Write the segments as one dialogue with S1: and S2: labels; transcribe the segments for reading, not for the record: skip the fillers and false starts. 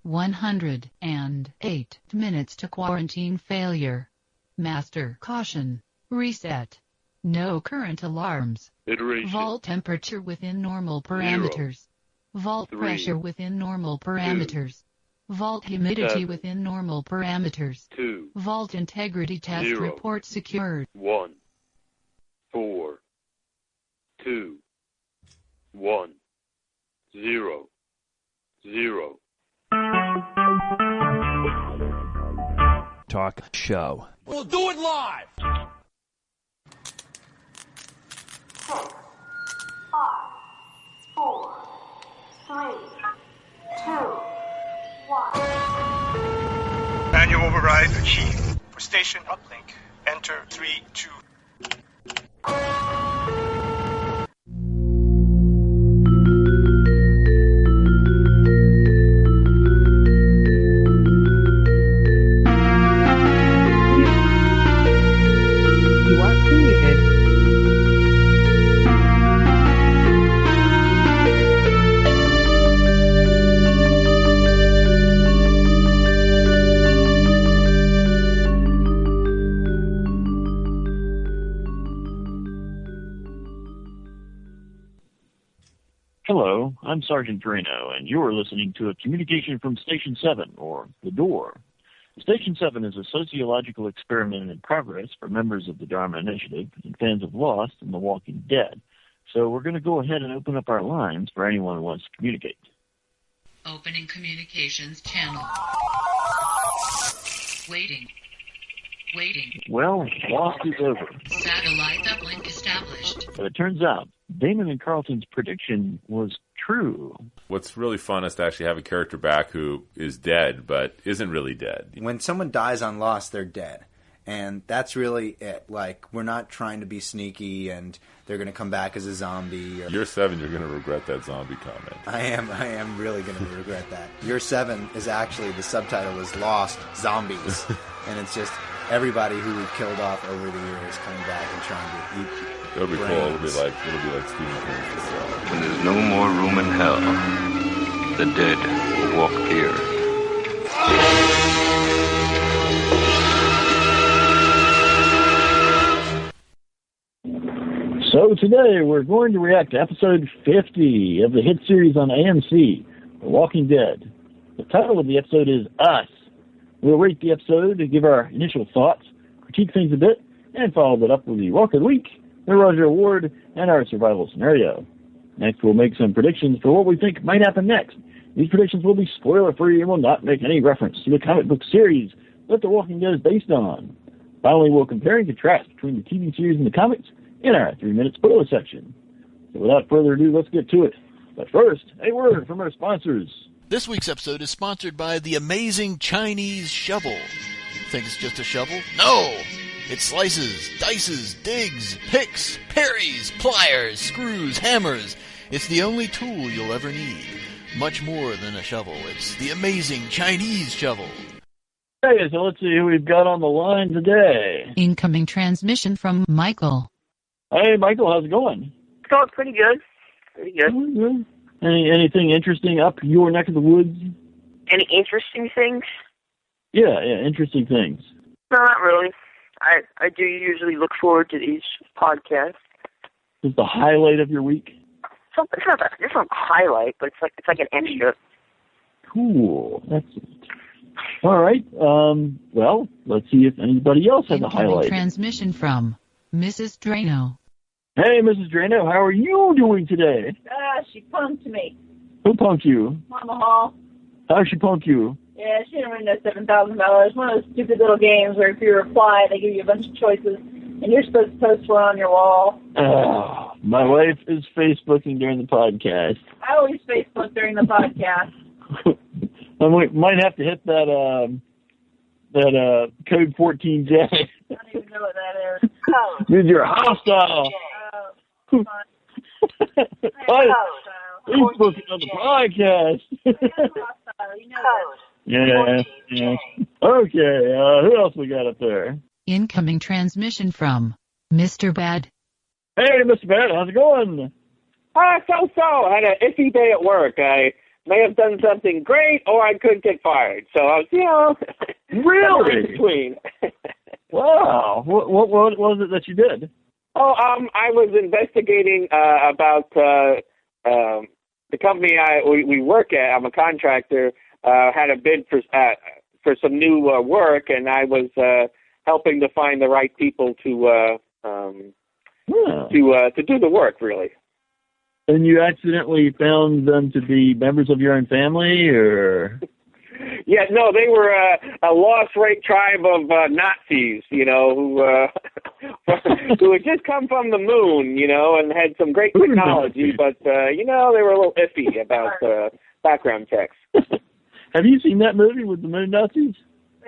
S1: 108 minutes to quarantine failure. Master caution. Reset. No current alarms.
S2: Iteration.
S1: Vault temperature within normal parameters. Vault
S2: 3,
S1: pressure within normal parameters. Vault humidity
S2: 7,
S1: within normal parameters.
S2: 2,
S1: Vault integrity test
S2: 0,
S1: report secured.
S2: 1, 4, 2, 1, 0, 0.
S3: Talk show.
S4: We'll do it live.
S5: 6, 5, 4, 3, 2, 1.
S6: Manual override achieved. For station uplink, enter 3, 2.
S7: You are cleared.
S8: Hello, I'm Sergeant Drano, and you're listening to a communication from Station 7, or The Door. Station 7 is a sociological experiment in progress for members of the Dharma Initiative and fans of Lost and The Walking Dead. So we're going to go ahead and open up our lines for anyone who wants to communicate.
S1: Opening communications channel. Waiting.
S8: Well, Lost is over.
S1: Satellite uplink established.
S8: But it turns out Damon and Carlton's prediction was true.
S9: What's really fun is to actually have a character back who is dead, but isn't really dead.
S10: When someone dies on Lost, they're dead. And that's really it. Like, we're not trying to be sneaky and they're going to come back as a zombie.
S9: Year 7, you're going to regret that zombie comment.
S10: I am really going to regret that. Year 7 is actually, the subtitle is Lost Zombies. And it's just everybody who we've killed off over the years coming back and trying to eat
S9: It'll be
S10: brains.
S9: cool. It'll be like Stephen King's.
S11: When there's no more room in hell, the dead will walk here.
S8: So today we're going to react to episode 50 of the hit series on AMC, The Walking Dead. The title of the episode is Us. We'll rate the episode to give our initial thoughts, critique things a bit, and follow that up with the Walk of the Week, the Roger Award, and our survival scenario. Next, we'll make some predictions for what we think might happen next. These predictions will be spoiler-free and will not make any reference to the comic book series that The Walking Dead is based on. Finally, we'll compare and contrast between the TV series and the comics in our 3-minute spoiler section. So without further ado, let's get to it. But first, a word from our sponsors.
S3: This week's episode is sponsored by the amazing Chinese shovel. Think it's just a shovel? No! It slices, dices, digs, picks, parries, pliers, screws, hammers. It's the only tool you'll ever need. Much more than a shovel. It's the amazing Chinese shovel.
S8: Hey, so let's see who we've got on the line today.
S1: Incoming transmission from Michael.
S8: Hey, Michael, how's it going?
S12: It's going pretty good. Pretty good.
S8: Mm-hmm. Anything interesting up your neck of the woods?
S12: Any interesting things?
S8: Yeah, interesting things.
S12: No, not really. I do usually look forward to these podcasts.
S8: Is the highlight of your week?
S12: It's not a highlight, but it's like an extra.
S8: Cool. That's it. All right. Well, let's see if anybody else has a highlight.
S1: Transmission from Mrs. Drano.
S8: Hey, Mrs. Drano, how are you doing today?
S13: She punked me.
S8: Who punked you?
S13: Mama Hall.
S8: How'd she punk you?
S13: Yeah, she didn't win that $7,000. One of those stupid little games where if you reply, they give you a bunch of choices, and you're supposed to post one on your wall.
S8: My wife is Facebooking during the podcast.
S13: I always Facebook during the podcast.
S8: I might have to hit that code 14J.
S13: I don't even know what that is. Code.
S8: Dude, you're hostile. Facebooking on the podcast. Yeah. Okay, who else we got up there?
S1: Incoming transmission from Mr. Bad.
S8: Hey, Mr. Bad, how's it going?
S14: So. Had an iffy day at work.
S4: may have done something great, or I could get fired. So I was,
S8: really
S4: in between.
S8: Wow. What was it that you did?
S4: Oh, I was investigating about the company we work at. I'm a contractor. Had a bid for some new work, and I was helping to find the right people to do the work, really.
S8: And you accidentally found them to be members of your own family, or?
S4: Yeah, no, they were a lost rate tribe of Nazis, who had just come from the moon, and had some great technology, but they were a little iffy about background checks.
S8: Have you seen that movie with the moon Nazis?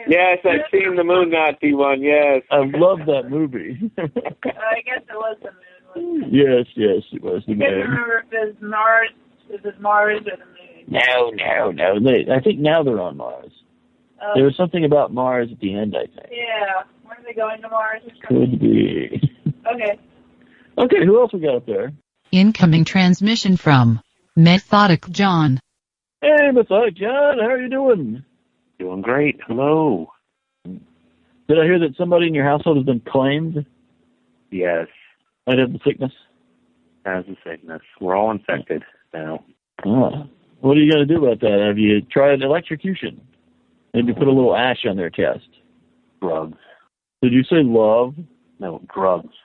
S4: Yes, I've seen the moon Nazi one. Yes,
S8: I love that movie.
S13: I guess it was the moon.
S8: Yes, it was the
S13: I can't
S8: moon.
S13: remember if it was Mars or the moon.
S8: No. I think now they're on Mars. There was something about Mars at the end, I think.
S13: Yeah. Weren't they going to Mars or something?
S8: Could be. Okay, who else we got up there?
S1: Incoming transmission from Methodic John.
S8: Hey, Methodic John, how are you doing?
S14: Doing great. Hello.
S8: Did I hear that somebody in your household has been claimed?
S14: Yes.
S8: Might have the sickness?
S14: Has the sickness. We're all infected now.
S8: Oh. What are you going to do about that? Have you tried electrocution? Maybe put a little ash on their chest.
S14: Drugs.
S8: Did you say love?
S14: No, drugs.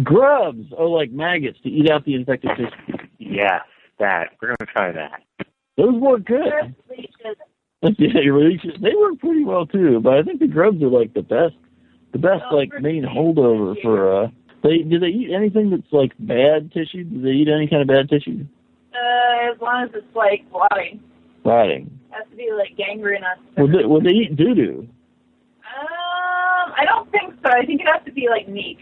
S8: Grubs! Oh, like maggots to eat out the infected tissue.
S14: Yes, that. We're going to try that.
S8: Those work good. Yeah, they work pretty well too, but I think the grubs are like the best main holdover for, do they eat anything that's like bad tissue? Do they eat any kind of bad tissue?
S13: As long as it's like rotting.
S8: Rotting.
S13: It has to be like gangrenous.
S8: Would they eat doo-doo?
S13: I don't think so. I think it has to be like meat.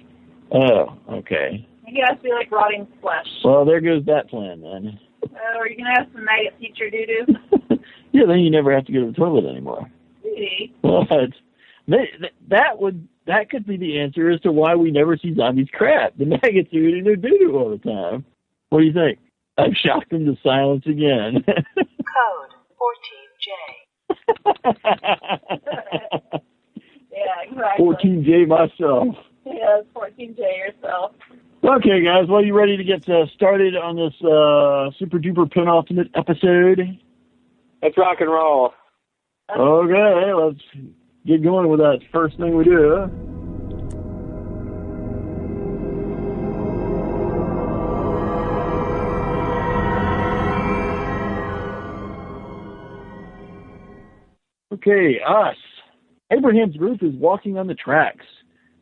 S8: Oh, okay.
S13: I think it has to be like rotting flesh.
S8: Well, there goes that plan then.
S13: Are you going to have some maggots eat your doo-doo?
S8: Yeah, then you never have to go to the toilet anymore.
S13: Really?
S8: Well, that could be the answer as to why we never see zombies crap. The maggots are eating their doo-doo all the time. What do you think? I've shocked them to silence again.
S5: Code 14J.
S13: Yeah, exactly.
S8: 14J myself.
S13: Yeah, it's 14J yourself.
S8: Okay, guys, well, you ready to get started on this super duper penultimate episode?
S4: Let's rock and roll.
S8: Okay, let's get going with that first thing we do. Okay, us. Abraham's group is walking on the tracks.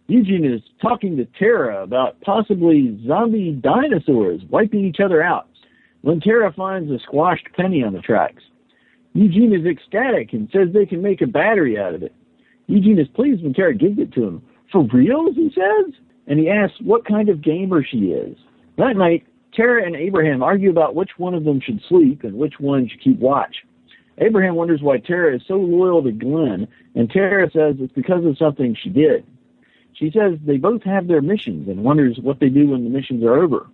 S8: Eugene is talking to Tara about possibly zombie dinosaurs wiping each other out when Tara finds a squashed penny on the tracks. Eugene is ecstatic and says they can make a battery out of it. Eugene is pleased when Tara gives it to him. For reals, he says? And he asks what kind of gamer she is. That night, Tara and Abraham argue about which one of them should sleep and which one should keep watch. Abraham wonders why Tara is so loyal to Glenn, and Tara says it's because of something she did. She says they both have their missions and wonders what they do when the missions are over.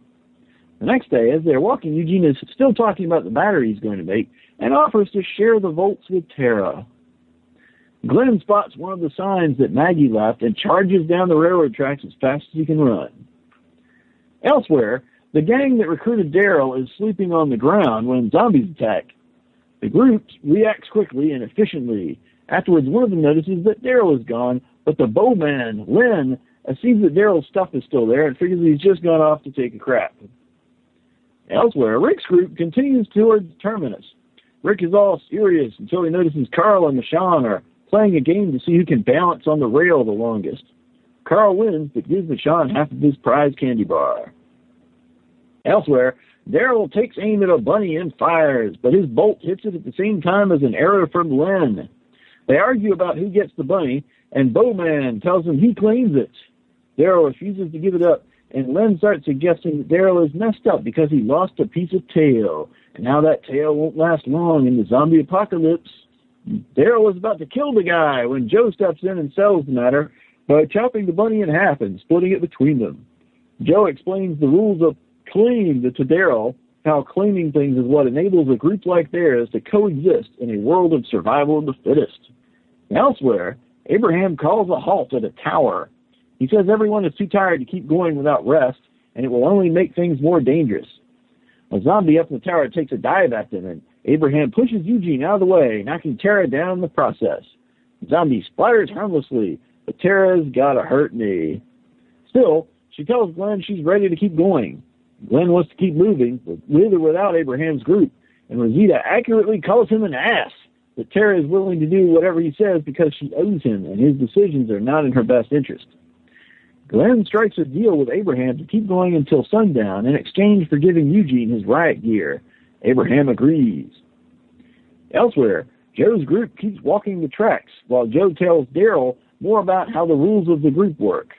S8: The next day, as they're walking, Eugene is still talking about the battery he's going to make and offers to share the volts with Tara. Glenn spots one of the signs that Maggie left and charges down the railroad tracks as fast as he can run. Elsewhere, the gang that recruited Daryl is sleeping on the ground when zombies attack. The group reacts quickly and efficiently. Afterwards, one of them notices that Daryl is gone, but the bowman, Lynn, sees that Daryl's stuff is still there and figures he's just gone off to take a crap. Elsewhere, Rick's group continues towards Terminus. Rick is all serious until he notices Carl and Michonne are playing a game to see who can balance on the rail the longest. Carl wins, but gives Michonne half of his prize candy bar. Elsewhere, Daryl takes aim at a bunny and fires, but his bolt hits it at the same time as an arrow from Lynn. They argue about who gets the bunny, and Bowman tells him he claims it. Daryl refuses to give it up, and Lynn starts suggesting that Daryl is messed up because he lost a piece of tail, and now that tail won't last long in the zombie apocalypse. Daryl is about to kill the guy when Joe steps in and settles the matter by chopping the bunny in half and splitting it between them. Joe explains the rules of clean to Daryl, how claiming things is what enables a group like theirs to coexist in a world of survival of the fittest. Elsewhere, Abraham calls a halt at a tower. He says everyone is too tired to keep going without rest, and it will only make things more dangerous. A zombie up in the tower takes a dive at them, and Abraham pushes Eugene out of the way, knocking Tara down in the process. The zombie splatters harmlessly, but Tara's got a hurt knee. Still, she tells Glenn she's ready to keep going. Glenn wants to keep moving, with or without Abraham's group, and Rosita accurately calls him an ass. But Tara is willing to do whatever he says because she owes him, and his decisions are not in her best interest. Glenn strikes a deal with Abraham to keep going until sundown in exchange for giving Eugene his riot gear. Abraham agrees. Elsewhere, Joe's group keeps walking the tracks, while Joe tells Daryl more about how the rules of the group work.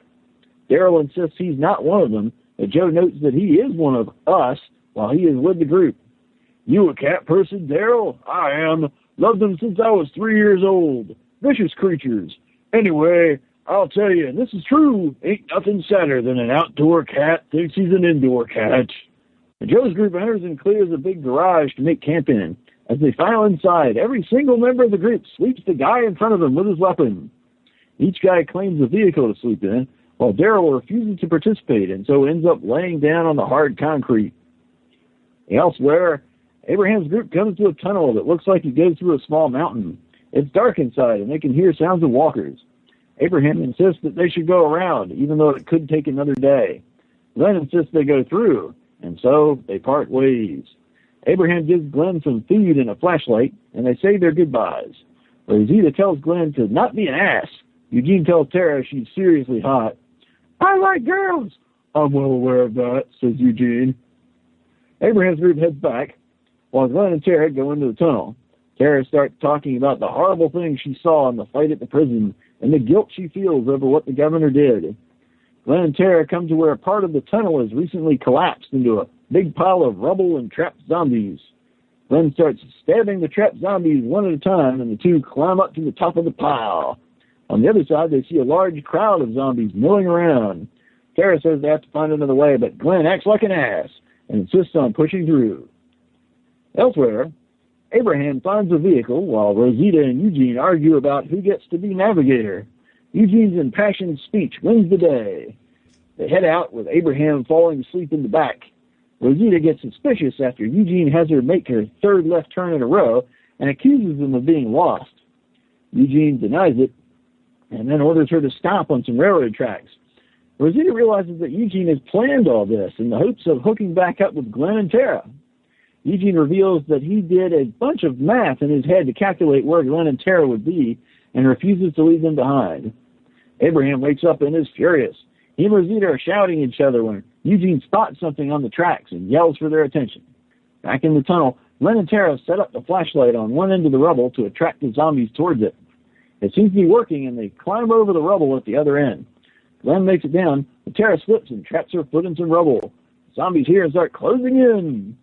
S8: Daryl insists he's not one of them, but Joe notes that he is one of us while he is with the group. You a cat person, Daryl? I am. Loved them since I was 3 years old. Vicious creatures. Anyway, I'll tell you, and this is true, ain't nothing sadder than an outdoor cat thinks he's an indoor cat. And Joe's group enters and clears a big garage to make camp in. As they file inside, every single member of the group sweeps the guy in front of them with his weapon. Each guy claims a vehicle to sleep in, while Daryl refuses to participate and so ends up laying down on the hard concrete. Elsewhere, Abraham's group comes to a tunnel that looks like it goes through a small mountain. It's dark inside, and they can hear sounds of walkers. Abraham insists that they should go around, even though it could take another day. Glenn insists they go through, and so they part ways. Abraham gives Glenn some food and a flashlight, and they say their goodbyes. Rosita tells Glenn to not be an ass. Eugene tells Tara she's seriously hot. I like girls. I'm well aware of that, says Eugene. Abraham's group heads back, while Glenn and Tara go into the tunnel. Tara starts talking about the horrible things she saw in the fight at the prison and the guilt she feels over what the governor did. Glenn and Tara come to where a part of the tunnel has recently collapsed into a big pile of rubble and trapped zombies. Glenn starts stabbing the trapped zombies one at a time, and the two climb up to the top of the pile. On the other side, they see a large crowd of zombies milling around. Tara says they have to find another way, but Glenn acts like an ass and insists on pushing through. Elsewhere, Abraham finds a vehicle while Rosita and Eugene argue about who gets to be navigator. Eugene's impassioned speech wins the day. They head out with Abraham falling asleep in the back. Rosita gets suspicious after Eugene has her make her third left turn in a row and accuses him of being lost. Eugene denies it and then orders her to stop on some railroad tracks. Rosita realizes that Eugene has planned all this in the hopes of hooking back up with Glenn and Tara. Eugene reveals that he did a bunch of math in his head to calculate where Glenn and Tara would be and refuses to leave them behind. Abraham wakes up and is furious. He and Rosita are shouting at each other when Eugene spots something on the tracks and yells for their attention. Back in the tunnel, Glenn and Tara set up the flashlight on one end of the rubble to attract the zombies towards it. It seems to be working, and they climb over the rubble at the other end. Glenn makes it down, but Tara slips and traps her foot in some rubble. Zombies here and start closing in.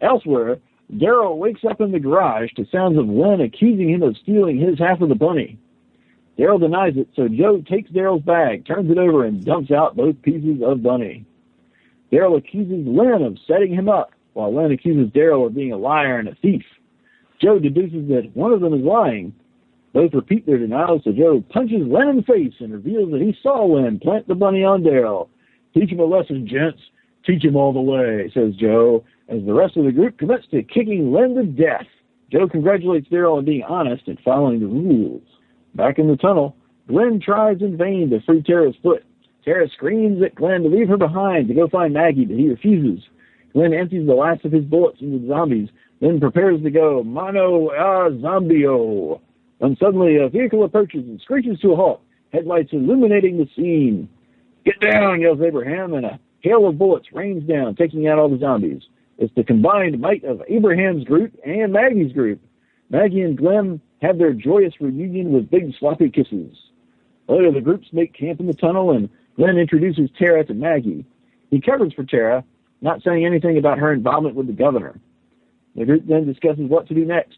S8: Elsewhere, Daryl wakes up in the garage to sounds of Glenn accusing him of stealing his half of the bunny. Daryl denies it, so Joe takes Daryl's bag, turns it over, and dumps out both pieces of bunny. Daryl accuses Len of setting him up, while Len accuses Daryl of being a liar and a thief. Joe deduces that one of them is lying. Both repeat their denials, so Joe punches Len in the face and reveals that he saw Len plant the bunny on Daryl. Teach him a lesson, gents. Teach him all the way, says Joe, as the rest of the group commits to kicking Len to death. Joe congratulates Daryl on being honest and following the rules. Back in the tunnel, Glenn tries in vain to free Tara's foot. Tara screams at Glenn to leave her behind to go find Maggie, but he refuses. Glenn empties the last of his bullets into the zombies, then prepares to go mano a zombio, when suddenly a vehicle approaches and screeches to a halt, headlights illuminating the scene. Get down, yells Abraham, and a hail of bullets rains down, taking out all the zombies. It's the combined might of Abraham's group and Maggie's group. Maggie and Glenn have their joyous reunion with big sloppy kisses. Later, the groups make camp in the tunnel, and Glenn introduces Tara to Maggie. He covers for Tara, not saying anything about her involvement with the governor. The group then discusses what to do next.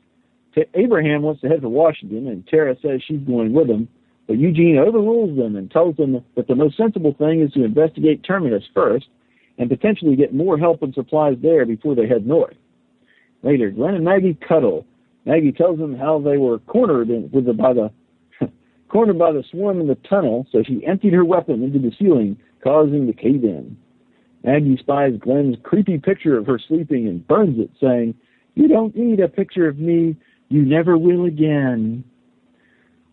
S8: Abraham wants to head for Washington, and Tara says she's going with him, but Eugene overrules them and tells them that the most sensible thing is to investigate Terminus first, and potentially get more help and supplies there before they head north. Later, Glenn and Maggie cuddle. Maggie tells them how they were cornered by the swarm in the tunnel, so she emptied her weapon into the ceiling, causing the cave-in. Maggie spies Glenn's creepy picture of her sleeping and burns it, saying, "You don't need a picture of me. You never will again."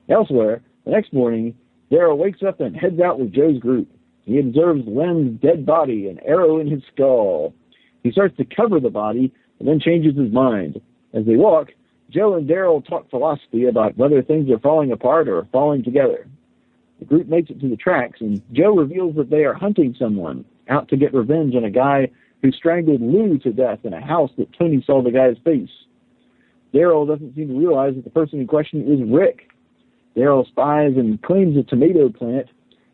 S8: Elsewhere, the next morning, Daryl wakes up and heads out with Joe's group. He observes Len's dead body, an arrow in his skull. He starts to cover the body, and then changes his mind. As they walk, Joe and Daryl talk philosophy about whether things are falling apart or falling together. The group makes it to the tracks, and Joe reveals that they are hunting someone, out to get revenge on a guy who strangled Lou to death in a house that Tony saw the guy's face. Daryl doesn't seem to realize that the person in question is Rick. Daryl spies and claims a tomato plant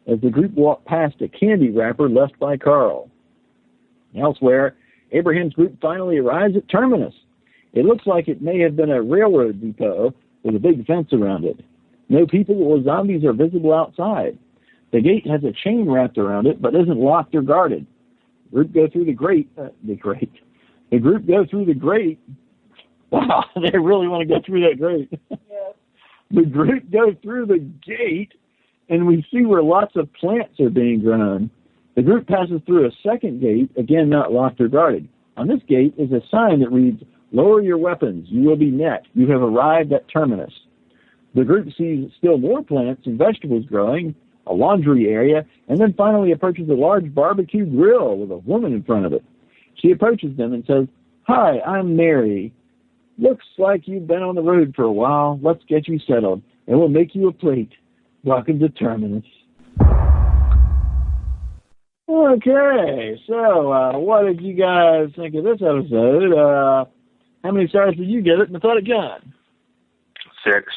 S8: as the group walk past a candy wrapper left by Carl. Elsewhere, Abraham's group finally arrives at Terminus. It looks like it may have been a railroad depot with a big fence around it. No people or zombies are visible outside. The gate has a chain wrapped around it, but isn't locked or guarded. The group go through the grate. Wow, they really want to go through that grate.
S13: Yeah.
S8: The group go through the gate, and we see where lots of plants are being grown. The group passes through a second gate, again not locked or guarded. On this gate is a sign that reads, "Lower your weapons. You will be net. You have arrived at Terminus." The group sees still more plants and vegetables growing, a laundry area, and then finally approaches a large barbecue grill with a woman in front of it. She approaches them and says, "Hi, I'm Mary. Looks like you've been on the road for a while. Let's get you settled, and we'll make you a plate. Welcome to Terminus." Okay, so what did you guys think of this episode? How many stars did you give it, Methodic John?
S14: 6.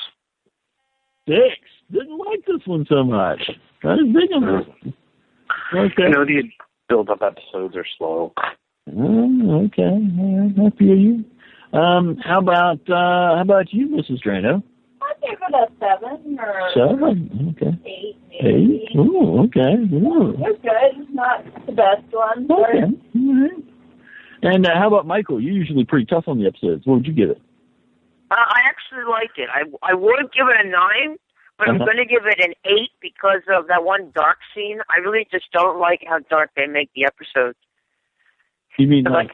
S8: 6? Didn't like this one so much. Not as big on this one. Okay.
S14: You know, the build-up episodes are slow.
S8: Okay, all right, I feel you. How about you, Mrs. Drano?
S13: I'd give it a 7 or
S8: 7? Okay.
S13: 8, maybe.
S8: 8? Oh, okay. Ooh.
S13: It's good. It's not the best one. But
S8: Okay. All right. And how about Michael? You're usually pretty tough on the episodes. What would you give it?
S12: I actually liked it. I would give it a 9, but I'm going to give it an 8 because of that one dark scene. I really just don't like how dark they make the episodes.
S8: You mean like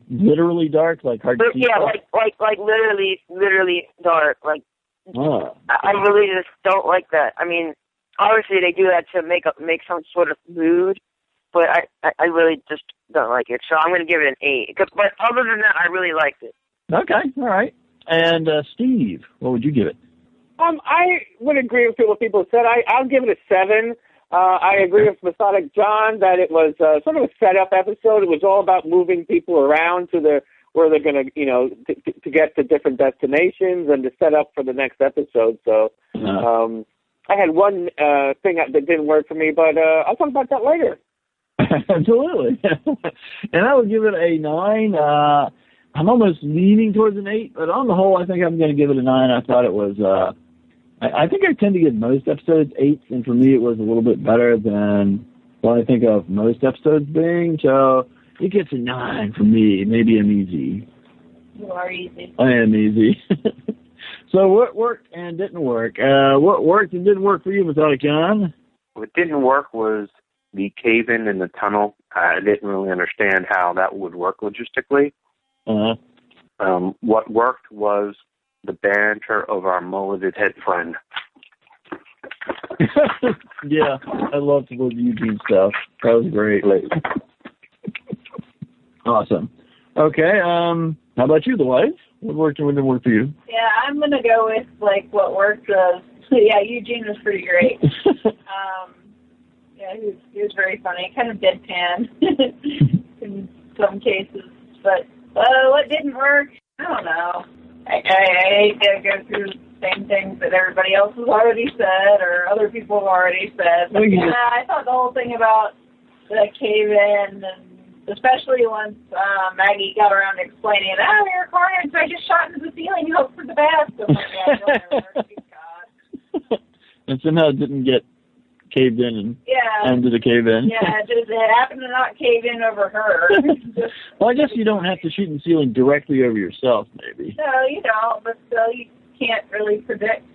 S8: literally dark, like hard to see?
S12: Yeah, like literally dark. Like
S8: Oh.
S12: I really just don't like that. I mean, obviously they do that to make some sort of mood, but I really just don't like it. So I'm going to give it an 8. But other than that, I really liked it.
S8: Okay, all right. And Steve, what would you give it?
S4: I would agree with what people said. I'll give it a 7. I agree with Methodic John that it was sort of a setup episode. It was all about moving people around to where they're going to, to get to different destinations and to set up for the next episode. So I had one thing that didn't work for me, but I'll talk about that later.
S8: Absolutely. And I would give it a 9. I'm almost leaning towards an 8, but on the whole, I think I'm going to give it a 9. I thought it was, I think I tend to give most episodes 8s, and for me it was a little bit better than what I think of most episodes being, so it gets a 9 for me. Maybe I'm easy.
S13: You are easy.
S8: I am easy. So what worked and didn't work? What worked and didn't work for you, Methodic John?
S14: What didn't work was the cave-in in the tunnel. I didn't really understand how that would work logistically. What worked was the banter of our mulleted head friend.
S8: Yeah, I loved the Eugene stuff. That was great. Awesome. Okay, how about you, the wife? What worked and what didn't work for you?
S13: Yeah, I'm going to go with, what worked was, Eugene was pretty great. Yeah, he was very funny, kind of deadpan in some cases. But what didn't work, I don't know. I hate to go through the same things that everybody else has already said or other people have already said. But I thought the whole thing about the cave-in, and especially once Maggie got around to explaining, you're cornered, so I just shot into the ceiling and hoped for the best. I'm like, yeah, don't ever work. God.
S8: And somehow it didn't get caved in. And
S13: yeah,
S8: and did it cave in?
S13: Yeah, it happened to not cave in over her.
S8: Well, I guess you don't have to shoot the ceiling directly over yourself, maybe.
S13: No, you don't, but still, you can't really predict.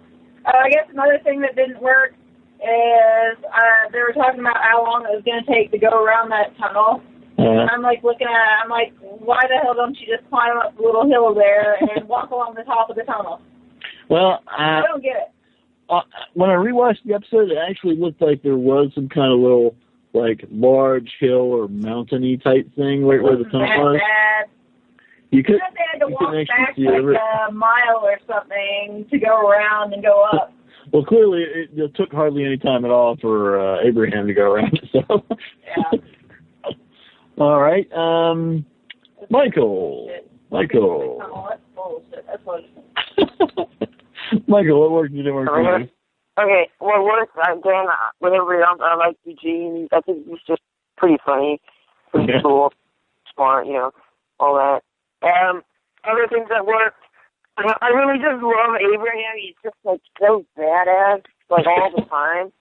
S13: I guess another thing that didn't work is they were talking about how long it was going to take to go around that tunnel. And I'm like looking at it, I'm like, why the hell don't you just climb up the little hill there and walk along the top of the tunnel?
S8: Well,
S13: I don't get it.
S8: When I rewatched the episode, it actually looked like there was some kind of little, like, large hill or mountainy type thing where the tunnel was.
S13: Bad.
S8: You could.
S13: They had to walk back
S8: see
S13: like a mile or something to go around and go up.
S8: Well, clearly it took hardly any time at all for Abraham to go around. So.
S13: Yeah.
S8: All right. Michael.
S13: Oh, that's bullshit. That's what it is.
S8: Michael, what worked and didn't work for you?
S12: Okay, well, again, with everybody else, I like Eugene. I think he's just pretty funny, pretty cool, smart, all that. Other things that worked, I really just love Abraham. He's just, like, so badass, like, all the time.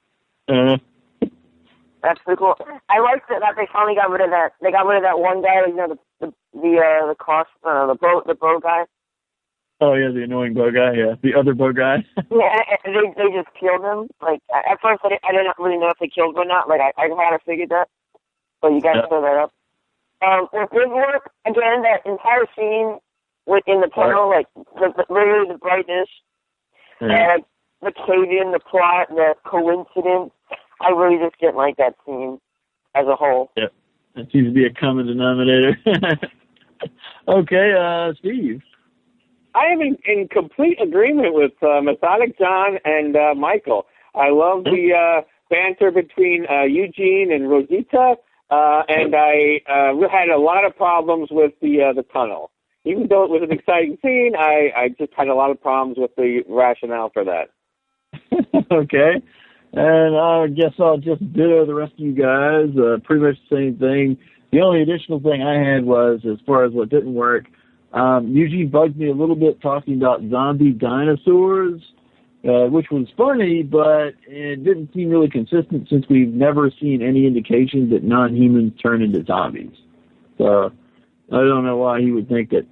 S12: That's pretty cool. I liked it that they finally got rid of that. They got rid of that one guy, the bow guy.
S8: Oh, yeah, the annoying bow guy, yeah. The other bow guy.
S12: Yeah, they just killed him. Like, at first I didn't really know if they killed him or not. Like, I kind of figured that. But you guys clear that up. It did work, again, that entire scene within the tunnel, like, literally the brightness, and the cave-in, the plot, the coincidence. I really just didn't like that scene as a whole.
S8: Yep. That seems to be a common denominator. Okay, Steve.
S4: I am in complete agreement with Methodic John and Michael. I love the banter between Eugene and Rosita, and I had a lot of problems with the tunnel. Even though it was an exciting scene, I just had a lot of problems with the rationale for that.
S8: Okay. And I guess I'll just ditto the rest of you guys. Pretty much the same thing. The only additional thing I had was, as far as what didn't work, Eugene bugged me a little bit talking about zombie dinosaurs, which was funny, but it didn't seem really consistent since we've never seen any indication that non-humans turn into zombies. So I don't know why he would think that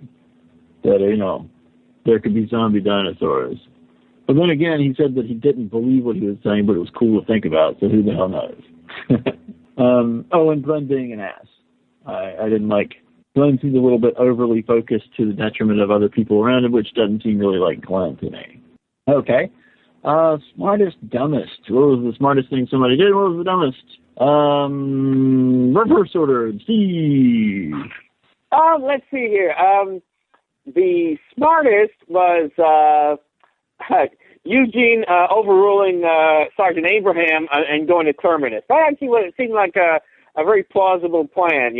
S8: there could be zombie dinosaurs. But then again, he said that he didn't believe what he was saying, but it was cool to think about, so who the hell knows? And Glenn being an ass. I didn't like... Glenn seems a little bit overly focused to the detriment of other people around him, which doesn't seem really like Glenn to me. Okay. Smartest, dumbest. What was the smartest thing somebody did? What was the dumbest? Reverse order. Steve.
S4: Let's see here. The smartest was Eugene overruling Sergeant Abraham and going to Terminus. That actually seemed like a very plausible plan,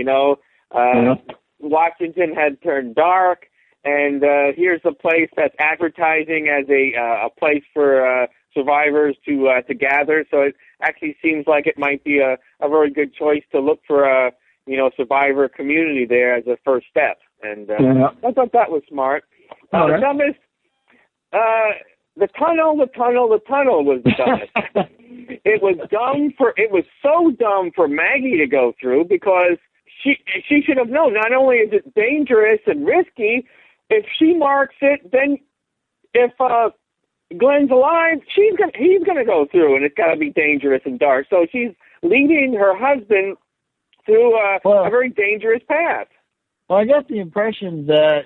S4: Washington had turned dark, and here's a place that's advertising as a place for survivors to gather. So it actually seems like it might be a very good choice to look for a survivor community there as a first step. And I thought that was smart. The dumbest, the tunnel was the dumbest. It was so dumb for Maggie to go through because she should have known. Not only is it dangerous and risky, if she marks it, then if Glenn's alive, he's gonna go through, and it's gotta be dangerous and dark. So she's leading her husband through a very dangerous path.
S8: Well, I got the impression that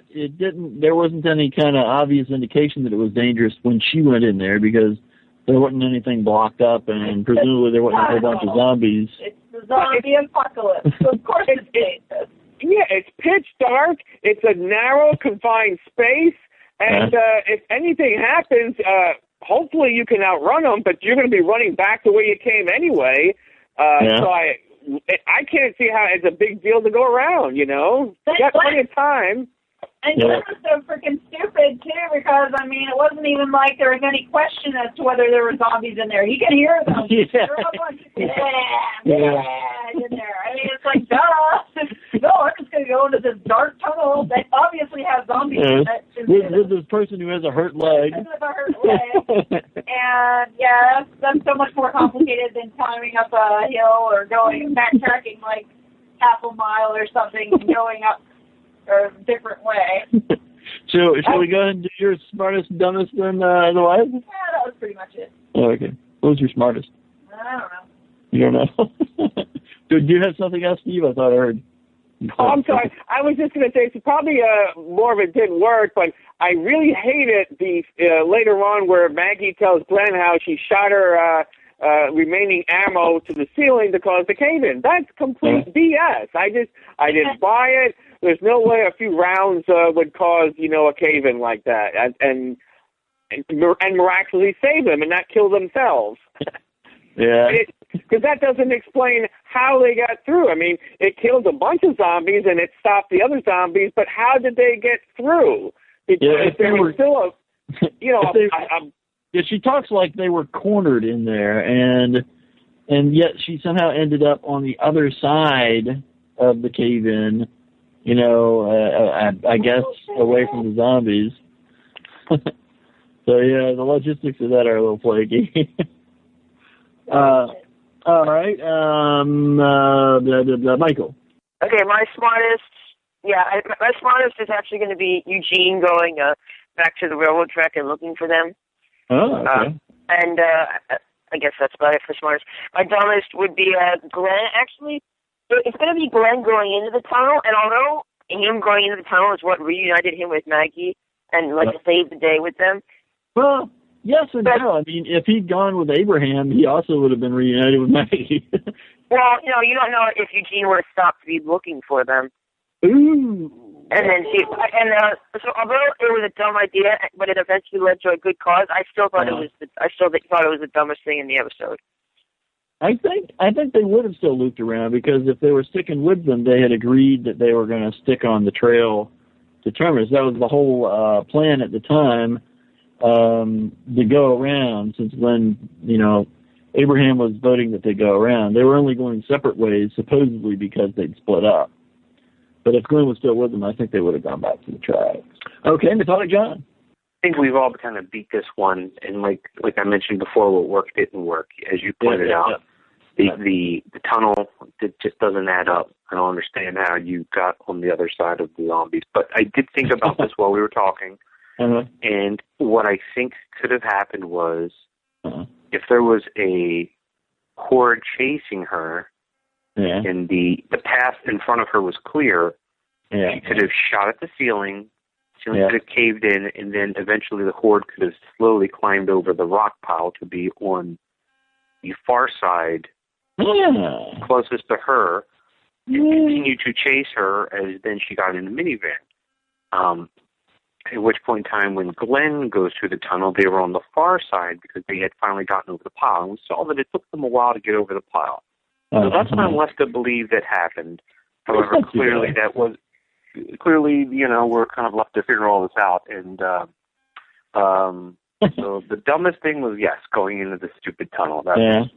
S8: there wasn't any kind of obvious indication that it was dangerous when she went in there because there wasn't anything blocked up, and presumably there wasn't a whole bunch of zombies.
S13: It's the zombie apocalypse. So of course it's dangerous.
S4: Yeah, it's pitch dark. It's a narrow, confined space, and if anything happens, hopefully you can outrun them, but you're going to be running back the way you came anyway. So I can't see how it's a big deal to go around, You got plenty of time.
S13: And Glenn was so freaking stupid, too, because, it wasn't even like there was any question as to whether there were zombies in there. You can hear them. There were a bunch of in there. It's like, duh. No, I'm just going going to go into this dark tunnel that obviously has zombies in it.
S8: With this person who has a hurt leg.
S13: And yeah, that's so much more complicated than climbing up a hill or going backtracking like half a mile or something and going up a different way.
S8: Shall we go ahead and do your smartest, dumbest, then otherwise?
S13: Yeah, that was pretty much it.
S8: Oh, okay. What was your smartest?
S13: I don't know.
S8: You don't know? Do you have something else, Steve? I thought I heard.
S4: Oh, I'm sorry. I was just going to say, so probably more of it didn't work, but I really hated the later on where Maggie tells Glenn how she shot her remaining ammo to the ceiling to cause the cave-in. That's complete BS. I didn't buy it. There's no way a few rounds would cause, a cave-in like that and miraculously save them and not kill themselves.
S8: Yeah.
S4: Because that doesn't explain how they got through. I mean, it killed a bunch of zombies and it stopped the other zombies, but how did they get through? Because there was still
S8: yeah, she talks like they were cornered in there, and yet she somehow ended up on the other side of the cave-in, I guess away from the zombies. So, yeah, the logistics of that are a little flaky. All right. Michael.
S12: Okay, my smartest is actually going to be Eugene going back to the railroad track and looking for them.
S8: Oh, okay.
S12: And I guess that's about it for smartest. My dumbest would be Glenn. Actually, it's going to be Glenn going into the tunnel, and although him going into the tunnel is what reunited him with Maggie and saved the day with them.
S8: Well, yes and no. I mean, if he'd gone with Abraham, he also would have been reunited with Maggie.
S12: Well, you don't know if Eugene would have stopped to be looking for them.
S8: Ooh.
S12: And then so although it was a dumb idea, but it eventually led to a good cause, I still thought it was the dumbest thing in the episode.
S8: I think they would have still looped around, because if they were sticking with them, they had agreed that they were going to stick on the trail to Terminus. That was the whole plan at the time, to go around, since when, Abraham was voting that they go around. They were only going separate ways, supposedly because they'd split up. But if Glenn was still with them, I think they would have gone back to the tracks. Okay, Metallic John.
S14: I think we've all kind of beat this one, and like I mentioned before, what worked didn't work, as you pointed out. The tunnel, it just doesn't add up. I don't understand how you got on the other side of the zombies. But I did think about this while we were talking, and what I think could have happened was, if there was a horde chasing her, and the path in front of her was clear, she could have shot at the ceiling. The ceiling could have caved in, and then eventually the horde could have slowly climbed over the rock pile to be on the far side, closest to her, and continue to chase her as then she got in the minivan. At which point in time, when Glenn goes through the tunnel, they were on the far side because they had finally gotten over the pile. And we saw that it took them a while to get over the pile. So that's what I'm left to believe that happened. However, clearly we're kind of left to figure all this out. And so the dumbest thing was, going into the stupid tunnel. That's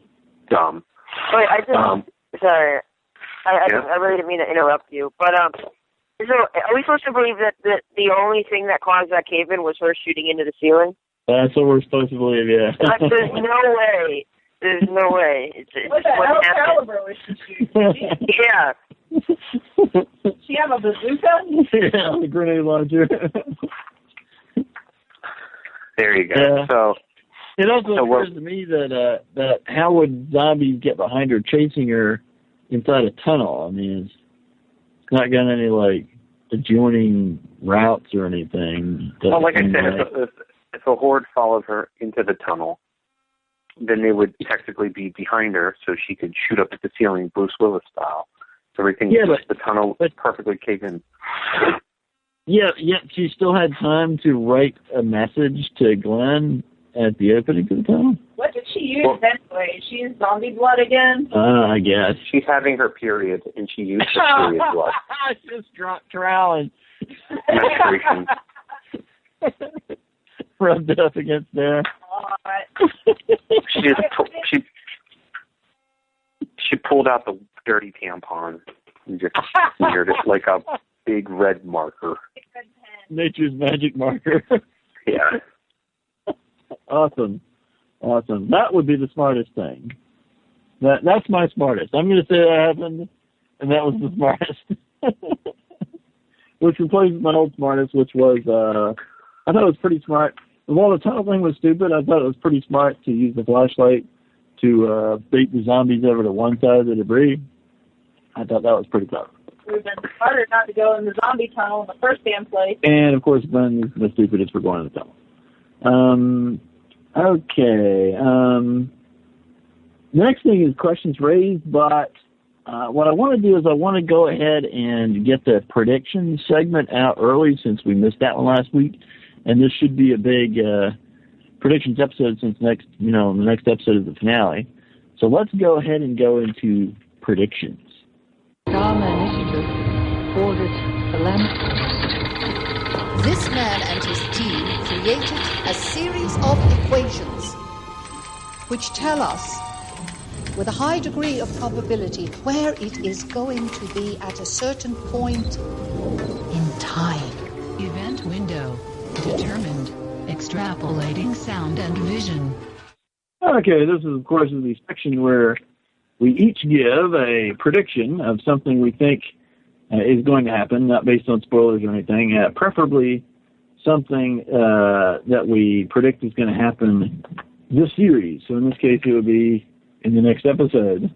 S14: dumb.
S12: Wait, sorry. I really didn't mean to interrupt you. But, so are we supposed to believe that the only thing that caused that cave-in was her shooting into the ceiling?
S8: That's what we're supposed to believe, yeah.
S12: There's no way. There's no way. It's
S13: what the hell caliber was she shooting?
S12: Yeah.
S13: She have a bazooka?
S8: Yeah, a grenade launcher.
S14: There you go.
S8: Yeah.
S14: So
S8: it also occurs to me that how would zombies get behind her chasing her inside a tunnel? I mean, it's not got any adjoining routes or anything.
S14: Well, like I said, if a horde followed her into the tunnel, then they would technically be behind her, so she could shoot up at the ceiling, Bruce Willis style. So everything, the tunnel was perfectly caved in.
S8: Yeah, yet she still had time to write a message to Glenn at the opening of the tunnel.
S13: What did she use anyway? She used zombie blood again?
S8: I guess.
S14: She's having her period, and she used her period blood.
S8: Just troweling.
S14: Menstruation.
S8: Rubbed it up against there.
S14: She pulled out the dirty tampon. You're just like a big red marker.
S8: Nature's magic marker.
S14: Yeah.
S8: Awesome. That would be the smartest thing. That's my smartest. I'm going to say that happened, and that was the smartest. Which replaces my old smartest, which was, I thought it was pretty smart. While the tunnel thing was stupid, I thought it was pretty smart to use the flashlight to bait the zombies over to one side of the debris. I thought that was pretty clever.
S13: It would have been smarter not to go in the zombie tunnel in the first damn place.
S8: And, of course, Glenn is the stupidest for going in the tunnel. Okay. The next thing is questions raised, but what I want to do is I want to go ahead and get the prediction segment out early since we missed that one last week. And this should be a big predictions episode since the next episode is the finale. So let's go ahead and go into predictions.
S15: Dharma Initiative called it the lamp.
S16: This man and his team created a series of equations which tell us with a high degree of probability where it is going to be at a certain point in time.
S1: Event window determined. Extrapolating sound and vision.
S8: Okay, this is, of course, the section where we each give a prediction of something we think is going to happen, not based on spoilers or anything, preferably something that we predict is going to happen this series. So in this case, it would be in the next episode.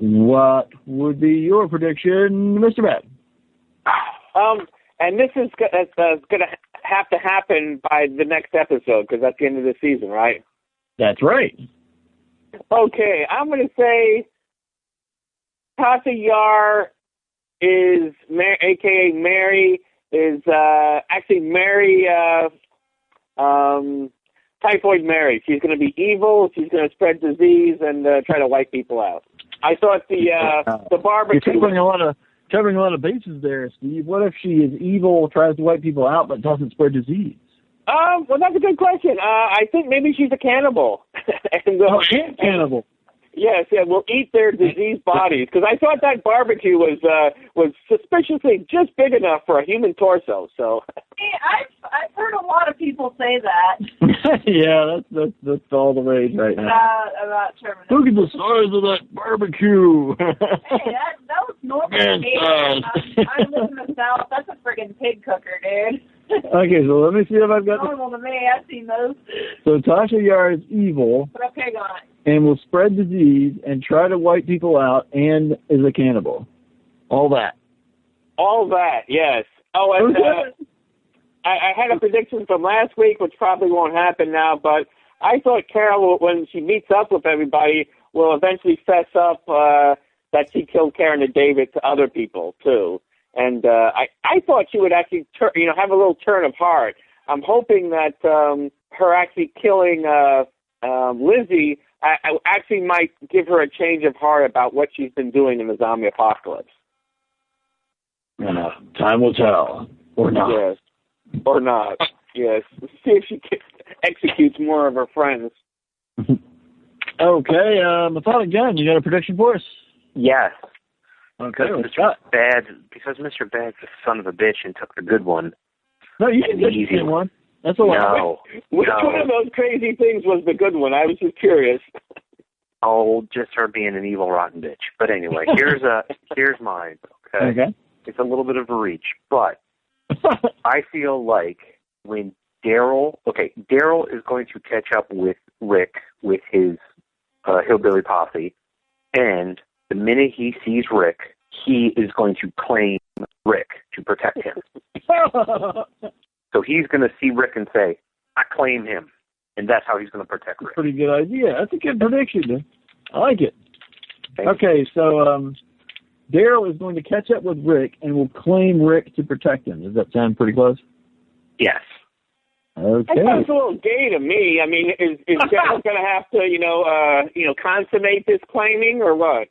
S8: What would be your prediction, Mr. Brad?
S4: And this is going to have to happen by the next episode because that's the end of the season, right?
S8: That's right.
S4: Okay, I'm going to say Tasha Yar is, a.k.a. Mary, is actually Mary, Typhoid Mary. She's going to be evil. She's going to spread disease and try to wipe people out. I thought the barbecue...
S8: You're covering a lot of bases there, Steve. What if she is evil, tries to wipe people out, but doesn't spread disease?
S4: Well, that's a good question. I think maybe she's a cannibal. And
S8: cannibal.
S4: Yes, we'll eat their diseased bodies. Because I thought that barbecue was suspiciously just big enough for a human torso. So.
S13: Hey, I've heard a lot of people say that.
S8: Yeah, that's all the rage right now.
S13: About Terminator.
S8: Look at the size of that barbecue.
S13: Hey, that was normal. I live in the South. That's a friggin' pig cooker, dude.
S8: Okay, so let me see if I've got
S13: normal to me. I've seen those.
S8: So Tasha Yar is evil.
S13: Put a pig on it.
S8: And will spread disease and try to wipe people out and is a cannibal. All that.
S4: All that, yes. Oh, and I had a prediction from last week, which probably won't happen now, but I thought Carol, when she meets up with everybody, will eventually fess up that she killed Karen and David to other people, too. And I thought she would actually have a little turn of heart. I'm hoping that her actually killing Lizzie I actually might give her a change of heart about what she's been doing in the zombie apocalypse.
S8: Time will tell. Or not.
S4: Yes. Or not. Yes. See if she executes more of her friends.
S8: Okay, Methodic Gun, you got a prediction for us?
S14: Yes.
S8: Okay,
S14: because Mr. Bad's a son of a bitch and took the good one.
S8: No, you can take the easy one. That's a lot.
S14: No.
S4: Which one of those crazy things was the good one? I was just curious.
S14: Oh, just her being an evil, rotten bitch. But anyway, here's mine. Okay. It's a little bit of a reach, but I feel like when Daryl is going to catch up with Rick with his hillbilly posse, and the minute he sees Rick, he is going to claim Rick to protect him. So he's going to see Rick and say, I claim him. And that's how he's going to protect Rick.
S8: Pretty good idea. That's a good prediction. I like it. Okay, so Daryl is going to catch up with Rick and will claim Rick to protect him. Does that sound pretty close?
S14: Yes.
S8: Okay.
S4: That sounds a little gay to me. I mean, is Daryl going to have to, consummate this claiming or what?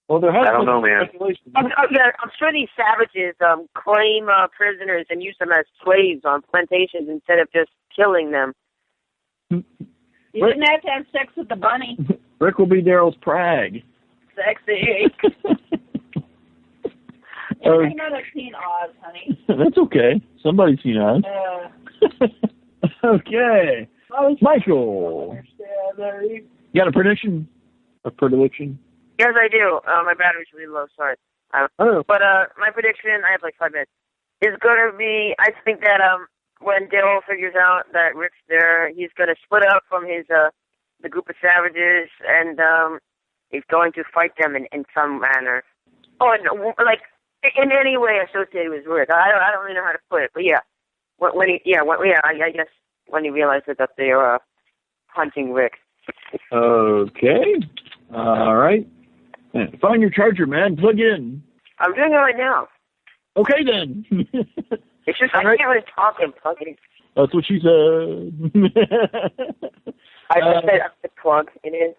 S8: Well, there has
S14: I don't know, man.
S12: I'm sure these savages claim prisoners and use them as slaves on plantations instead of just killing them.
S13: You didn't have to have sex with the bunny.
S8: Rick will be Daryl's Prag.
S13: Sexy. I know I've seen Oz, honey.
S8: That's okay. Somebody's seen Oz. Okay. Michael. Got a prediction? A prediction?
S12: Yes, I do. My battery's really low, sorry. But my prediction, I have like 5 minutes, is going to be, I think that when Daryl figures out that Rick's there, he's going to split up from his the group of savages, and he's going to fight them in some manner. Oh, no, like in any way associated with Rick. I don't really know how to put it, but yeah, I guess when he realized that they were hunting Rick.
S8: Okay. All right. Find your charger, man. Plug in.
S12: I'm doing it right now.
S8: Okay, then.
S12: It's just I can't really talk and plug it in.
S8: That's what she said.
S12: I said I have to plug it in.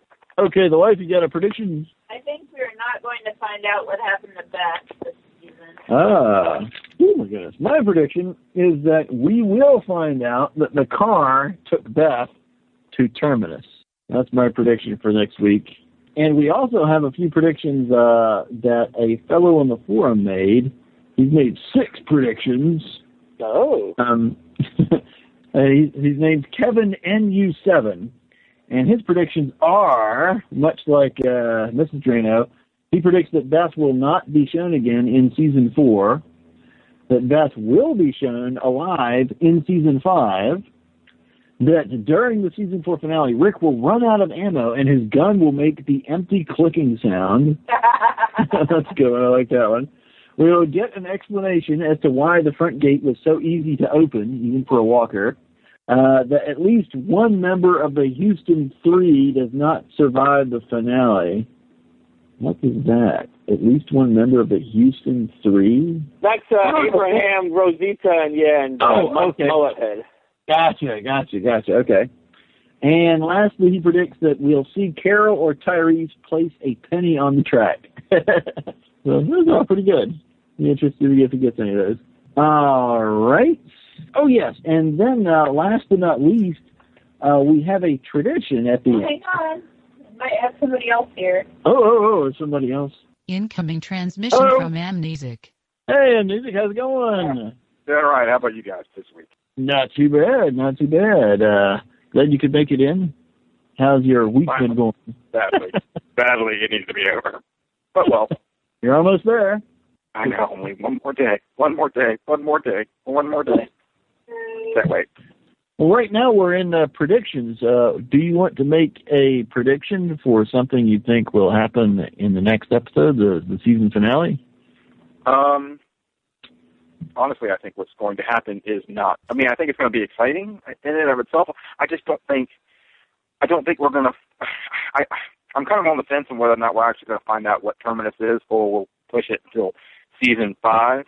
S8: Okay, the wife, you got a prediction?
S13: I think we're not going to find out what happened to Beth this season.
S8: Oh my goodness. My prediction is that we will find out that the car took Beth to Terminus. That's my prediction for next week. And we also have a few predictions that a fellow on the forum made. He's made 6 predictions.
S4: Oh.
S8: His name's Kevin NU7. And his predictions are, much like Mrs. Drano, he predicts that Beth will not be shown again in Season 4, that Beth will be shown alive in Season 5, that during the Season 4 finale, Rick will run out of ammo and his gun will make the empty clicking sound. That's a good one. I like that one. We will get an explanation as to why the front gate was so easy to open, even for a walker. That at least one member of the Houston 3 does not survive the finale. What is that? At least one member of the Houston 3?
S4: That's Abraham, Rosita, and
S8: okay.
S4: Mullethead.
S8: Gotcha. Okay. And lastly, he predicts that we'll see Carol or Tyrese place a penny on the track. So those are all pretty good. Be interested to see if he gets any of those. All right. Oh, yes. And then last but not least, we have a tradition at the end.
S13: Hang on. Might have somebody else here.
S8: Oh, somebody else.
S1: Incoming transmission from Amnesic.
S8: Hey, Amnesic, how's it going?
S17: Doing all right. How about you guys this week?
S8: Not too bad. Glad you could make it in. How's your week been going?
S17: Badly. It needs to be over. But, well.
S8: You're almost there.
S17: I know. Only one more day. Can't wait.
S8: Well, right now we're in predictions. Do you want to make a prediction for something you think will happen in the next episode, the season finale?
S17: Honestly, I think what's going to happen is not. I mean, I think it's going to be exciting in and of itself. I don't think we're going to. I'm kind of on the fence on whether or not we're actually going to find out what Terminus is, or we'll push it until season 5.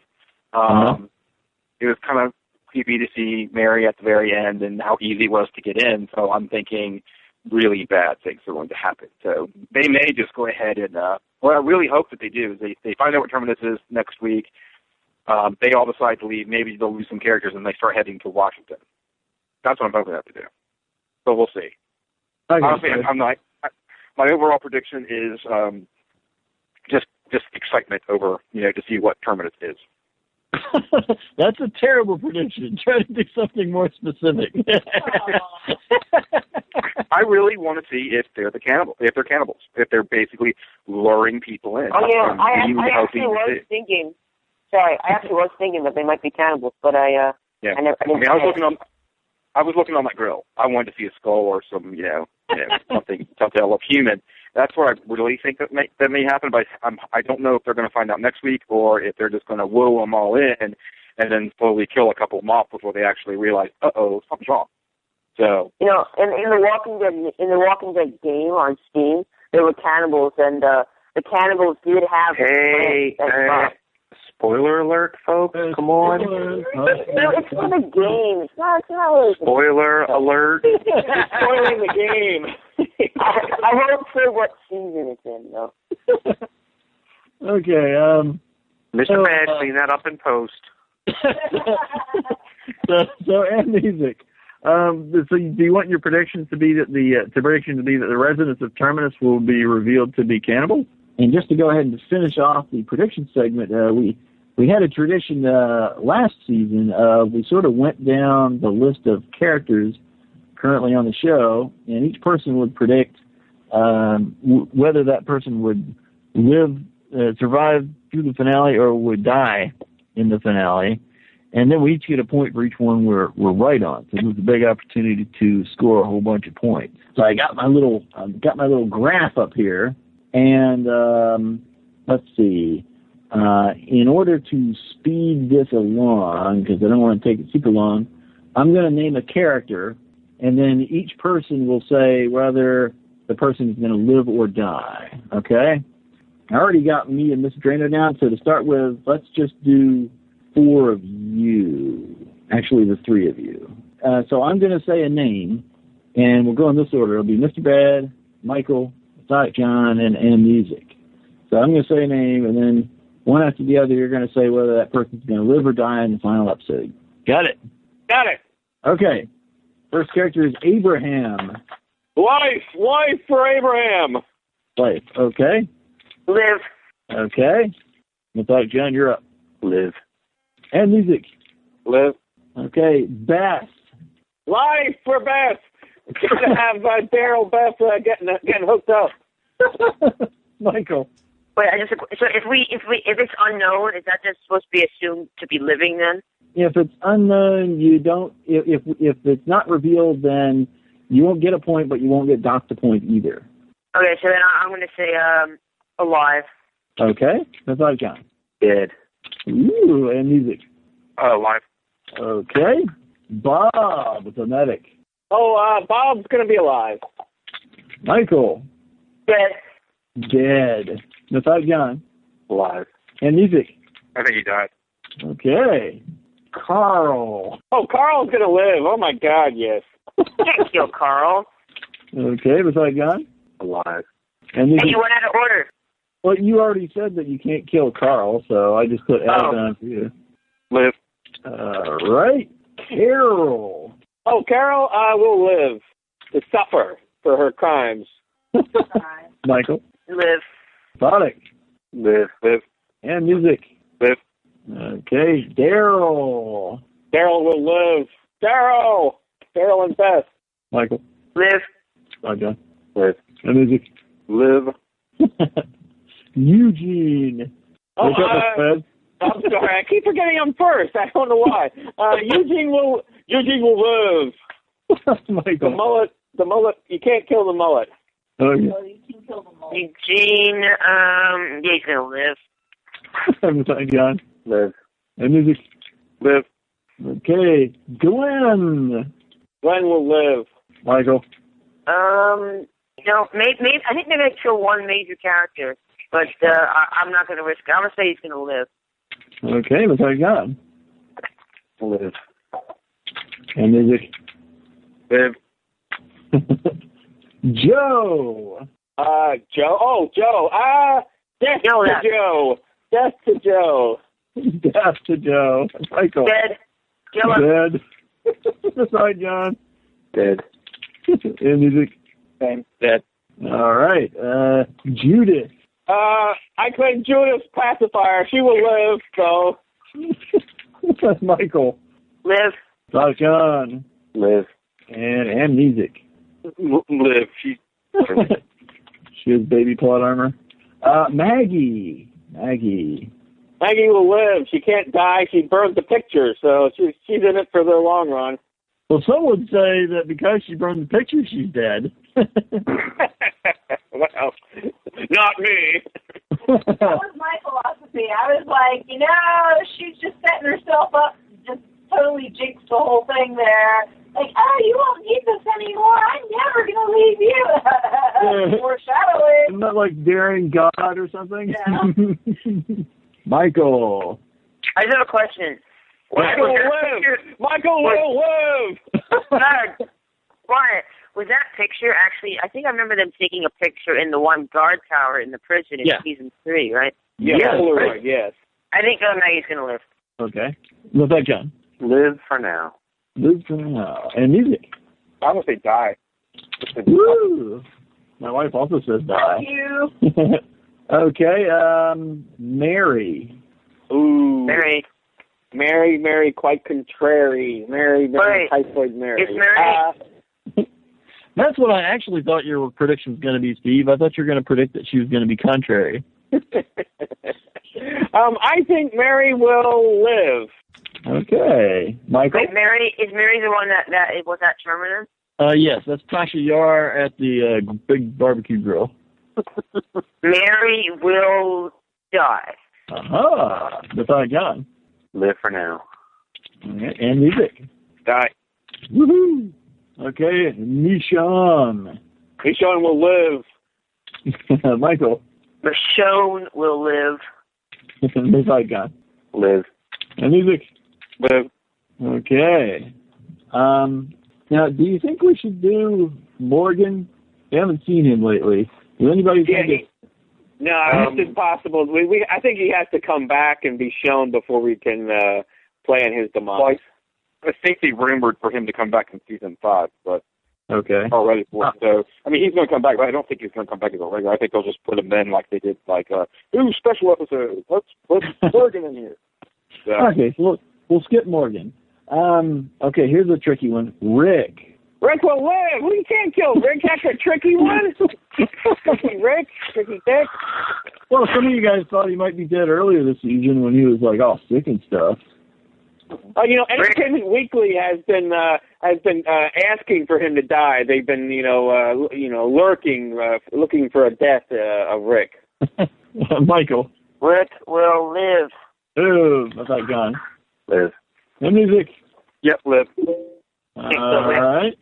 S17: It was kind of creepy to see Mary at the very end and how easy it was to get in. So I'm thinking really bad things are going to happen. So they may just go ahead and. What I really hope that they do is they find out what Terminus is next week. They all decide to leave. Maybe they'll lose some characters and they start heading to Washington. That's what I'm hoping to do. So we'll see. Honestly, I'm not. My overall prediction is just excitement over, to see what Terminus is.
S8: That's a terrible prediction. Try to do something more specific.
S17: I really want to see if they're cannibals, if they're basically luring people in.
S12: Oh yeah, I actually was thinking. Sorry, I actually was thinking that they might be cannibals, but I
S17: was looking on that grill. I wanted to see a skull or some, something of human. That's what I really think that may happen. But I don't know if they're going to find out next week or if they're just going to woo them all in and then slowly kill a couple of them off before they actually realize, something's wrong. So
S12: in the Walking Dead game on Steam, there were cannibals, and the cannibals did have.
S14: Spoiler alert, folks! Come on.
S12: It's for the game. It's not really.
S14: Spoiler alert!
S4: Spoiling the game.
S12: I won't say what season it's in, though.
S8: Okay.
S14: Mr. Bad, clean that up in post.
S8: So Amnesic, So do you want your predictions to be that the residents of Terminus will be revealed to be cannibals? And just to go ahead and finish off the prediction segment, we had a tradition last season. We sort of went down the list of characters currently on the show, and each person would predict whether that person would survive through the finale or would die in the finale. And then we each get a point for each one we're right on. So it was a big opportunity to score a whole bunch of points. So I got my little graph up here, and let's see. In order to speed this along, because I don't want to take it super long, I'm going to name a character, and then each person will say whether the person is going to live or die. Okay? I already got me and Miss Drainer down, so to start with, let's just do 4 of you. Actually, the 3 of you. So I'm going to say a name, and we'll go in this order. It'll be Mr. Bad, Michael, Sonic John, and Music. So I'm going to say a name, and then one after the other, you're going to say whether that person's going to live or die in the final episode. Got it?
S4: Got it.
S8: Okay. First character is Abraham.
S4: Life for Abraham.
S8: Life. Okay.
S12: Live.
S8: Okay. Sonic John, you're up.
S14: Live.
S8: And Music.
S4: Live.
S8: Okay. Beth.
S4: Life for Beth. Gonna have Daryl Beth getting hooked up.
S8: Michael.
S12: Wait, so if it's unknown, is that just supposed to be assumed to be living then?
S8: If it's unknown, you don't. If it's not revealed, then you won't get a point, but you won't get docked a point either.
S12: Okay, so then I'm going to say alive.
S8: Okay. That's all, John.
S14: Dead.
S8: Ooh, and Music.
S17: Alive.
S8: Okay. Bob, the medic.
S4: Oh, Bob's gonna be alive.
S8: Michael. Dead. That's all, John.
S14: Alive.
S8: And Music.
S17: I think he died.
S8: Okay. Carl.
S4: Oh, Carl's gonna live. Oh my God, yes.
S12: Can't kill Carl.
S8: Okay, that's all, John.
S14: Alive.
S8: And Music.
S12: Hey, you went out of order.
S8: Well, you already said that you can't kill Carl, so I just put Al down for you.
S17: Live.
S8: All right. Carol.
S4: Oh, Carol will live to suffer for her crimes.
S8: Michael.
S12: Live.
S8: Sonic.
S14: Live.
S8: And Music.
S17: Live.
S8: Okay. Daryl.
S4: Daryl will live. Daryl and Beth.
S8: Michael.
S12: Live.
S8: John.
S14: Live.
S8: And Music.
S14: Live.
S8: Eugene.
S4: Oh, I'm sorry. I keep forgetting I'm first. I don't know why. Eugene will live.
S8: Michael.
S4: The mullet. You can't kill the mullet.
S8: Okay.
S13: You can kill them all.
S12: Eugene, he's gonna live.
S8: I'm sorry, John.
S14: Live.
S8: And Music.
S17: Live.
S8: Okay. Glenn.
S4: Glenn will live.
S8: Michael.
S12: Maybe I think maybe I kill one major character, but I'm not gonna risk it. I'm gonna say he's gonna live.
S8: Okay, that's all you got.
S14: Live.
S8: And Music.
S17: Live.
S8: Joe.
S4: Joe. Oh, Joe. Death to Joe. Death to Joe.
S8: Death to Joe. Michael.
S12: Dead. Kill him.
S8: Dead. That's right, John.
S14: Dead.
S8: And Music.
S17: Same. Dead.
S8: All right. Judith.
S4: I claim Judith's pacifier. She will live, so.
S8: That's Michael.
S12: Live.
S8: That's John.
S14: Live.
S8: And Music.
S17: Live. She
S8: has baby plot armor. Maggie will
S4: live. She can't die. She burned the picture, so she's in it for the long run.
S8: Well, some would say that because she burned the picture, she's dead.
S4: Well, not me.
S13: That was my philosophy. I was like, she's just setting herself up, just totally jinxed the whole thing there. Like, you won't need this anymore. I'm never going to leave you. Foreshadowing.
S8: Isn't that like daring God or something?
S13: Yeah.
S8: Michael.
S12: I just have a question.
S4: Michael will live.
S12: Quiet. Was that picture actually? I think I remember them taking a picture in the one guard tower in the prison in season 3, right?
S4: Yeah, Polaroid, yes.
S12: I think Maggie's gonna live.
S8: Okay. What's that, John?
S14: Live for now.
S8: Live for now. And music.
S17: I'm going to say die.
S8: Woo! My wife also says die.
S13: Thank you.
S8: Okay, Mary.
S4: Ooh.
S12: Mary,
S4: quite contrary. Mary, typhoid Mary.
S12: It's Mary.
S8: That's what I actually thought your prediction was going to be, Steve. I thought you were going to predict that she was going to be contrary.
S4: I think Mary will live.
S8: Okay. Michael?
S12: Wait, is Mary the one that was that Terminator?
S8: Yes, that's Tasha Yar at the big barbecue grill.
S12: Mary will die.
S8: Aha! That's all I got.
S14: Live for now.
S8: Okay. And music.
S17: Die.
S8: Woohoo! Okay, Michonne.
S4: Michonne will live.
S8: Michael.
S12: Michonne will live.
S8: That's all I got.
S14: Live.
S8: And music.
S17: Live.
S8: Okay. Now, do you think we should do Morgan? We haven't seen him lately. Does anybody think
S4: No, it's impossible. I think he has to come back and be shown before we can plan his demise.
S17: Well, I think they rumored for him to come back in season 5, but already for it. So, I mean, he's going to come back, but I don't think he's going to come back as a regular. I think they'll just put him in like they did, like, special episode. Let's put Morgan in here. So.
S8: Okay, so we'll skip Morgan. Okay, here's a tricky one. Rick.
S4: Rick will live. You can't kill Rick. That's a tricky one. Tricky Rick. Tricky Dick.
S8: Well, some of you guys thought he might be dead earlier this season when he was, like, all sick and stuff.
S4: Entertainment Weekly has been asking for him to die. They've been, lurking, looking for a death of Rick.
S8: Michael.
S12: Rick will live.
S8: Ooh, that's not gone.
S14: Live.
S8: And music.
S17: Yep, live.
S8: All right.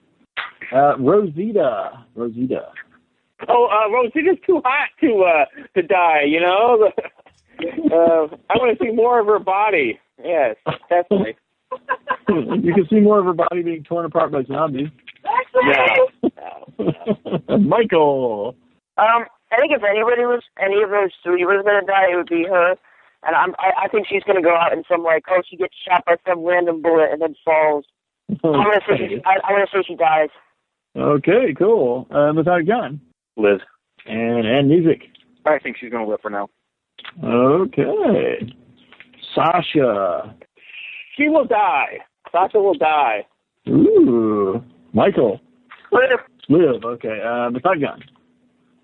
S8: Rosita.
S4: Oh, Rosita's too hot to die. I want to see more of her body. Yes, definitely.
S8: You can see more of her body being torn apart by zombies.
S4: No.
S8: Michael.
S12: I think if any of those three was going to die, it would be her. And I think she's going to go out in some she gets shot by some random bullet and then falls. I want to say she dies.
S8: Okay, cool. Without a gun.
S14: Live.
S8: And music.
S17: I think she's going to live for now.
S8: Okay. Sasha.
S4: She will die. Sasha will die.
S8: Ooh. Michael.
S12: Live.
S8: Okay. Without a gun.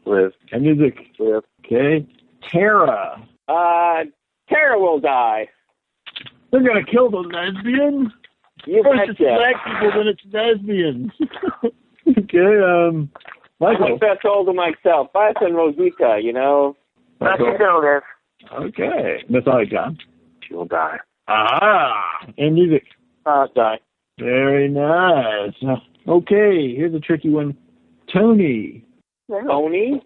S14: Live.
S8: And music.
S14: Live.
S8: Okay. Tara.
S4: Tara will die.
S8: They're going to kill the lesbian? First it's black people, then it's lesbians. Okay, Michael.
S4: I told to myself, Beth and Rosita,
S12: That's going to live.
S8: Okay. That's all I got.
S14: She will die.
S8: And music.
S4: Die.
S8: Very nice. Okay, here's a tricky one. Tony.
S4: Tony?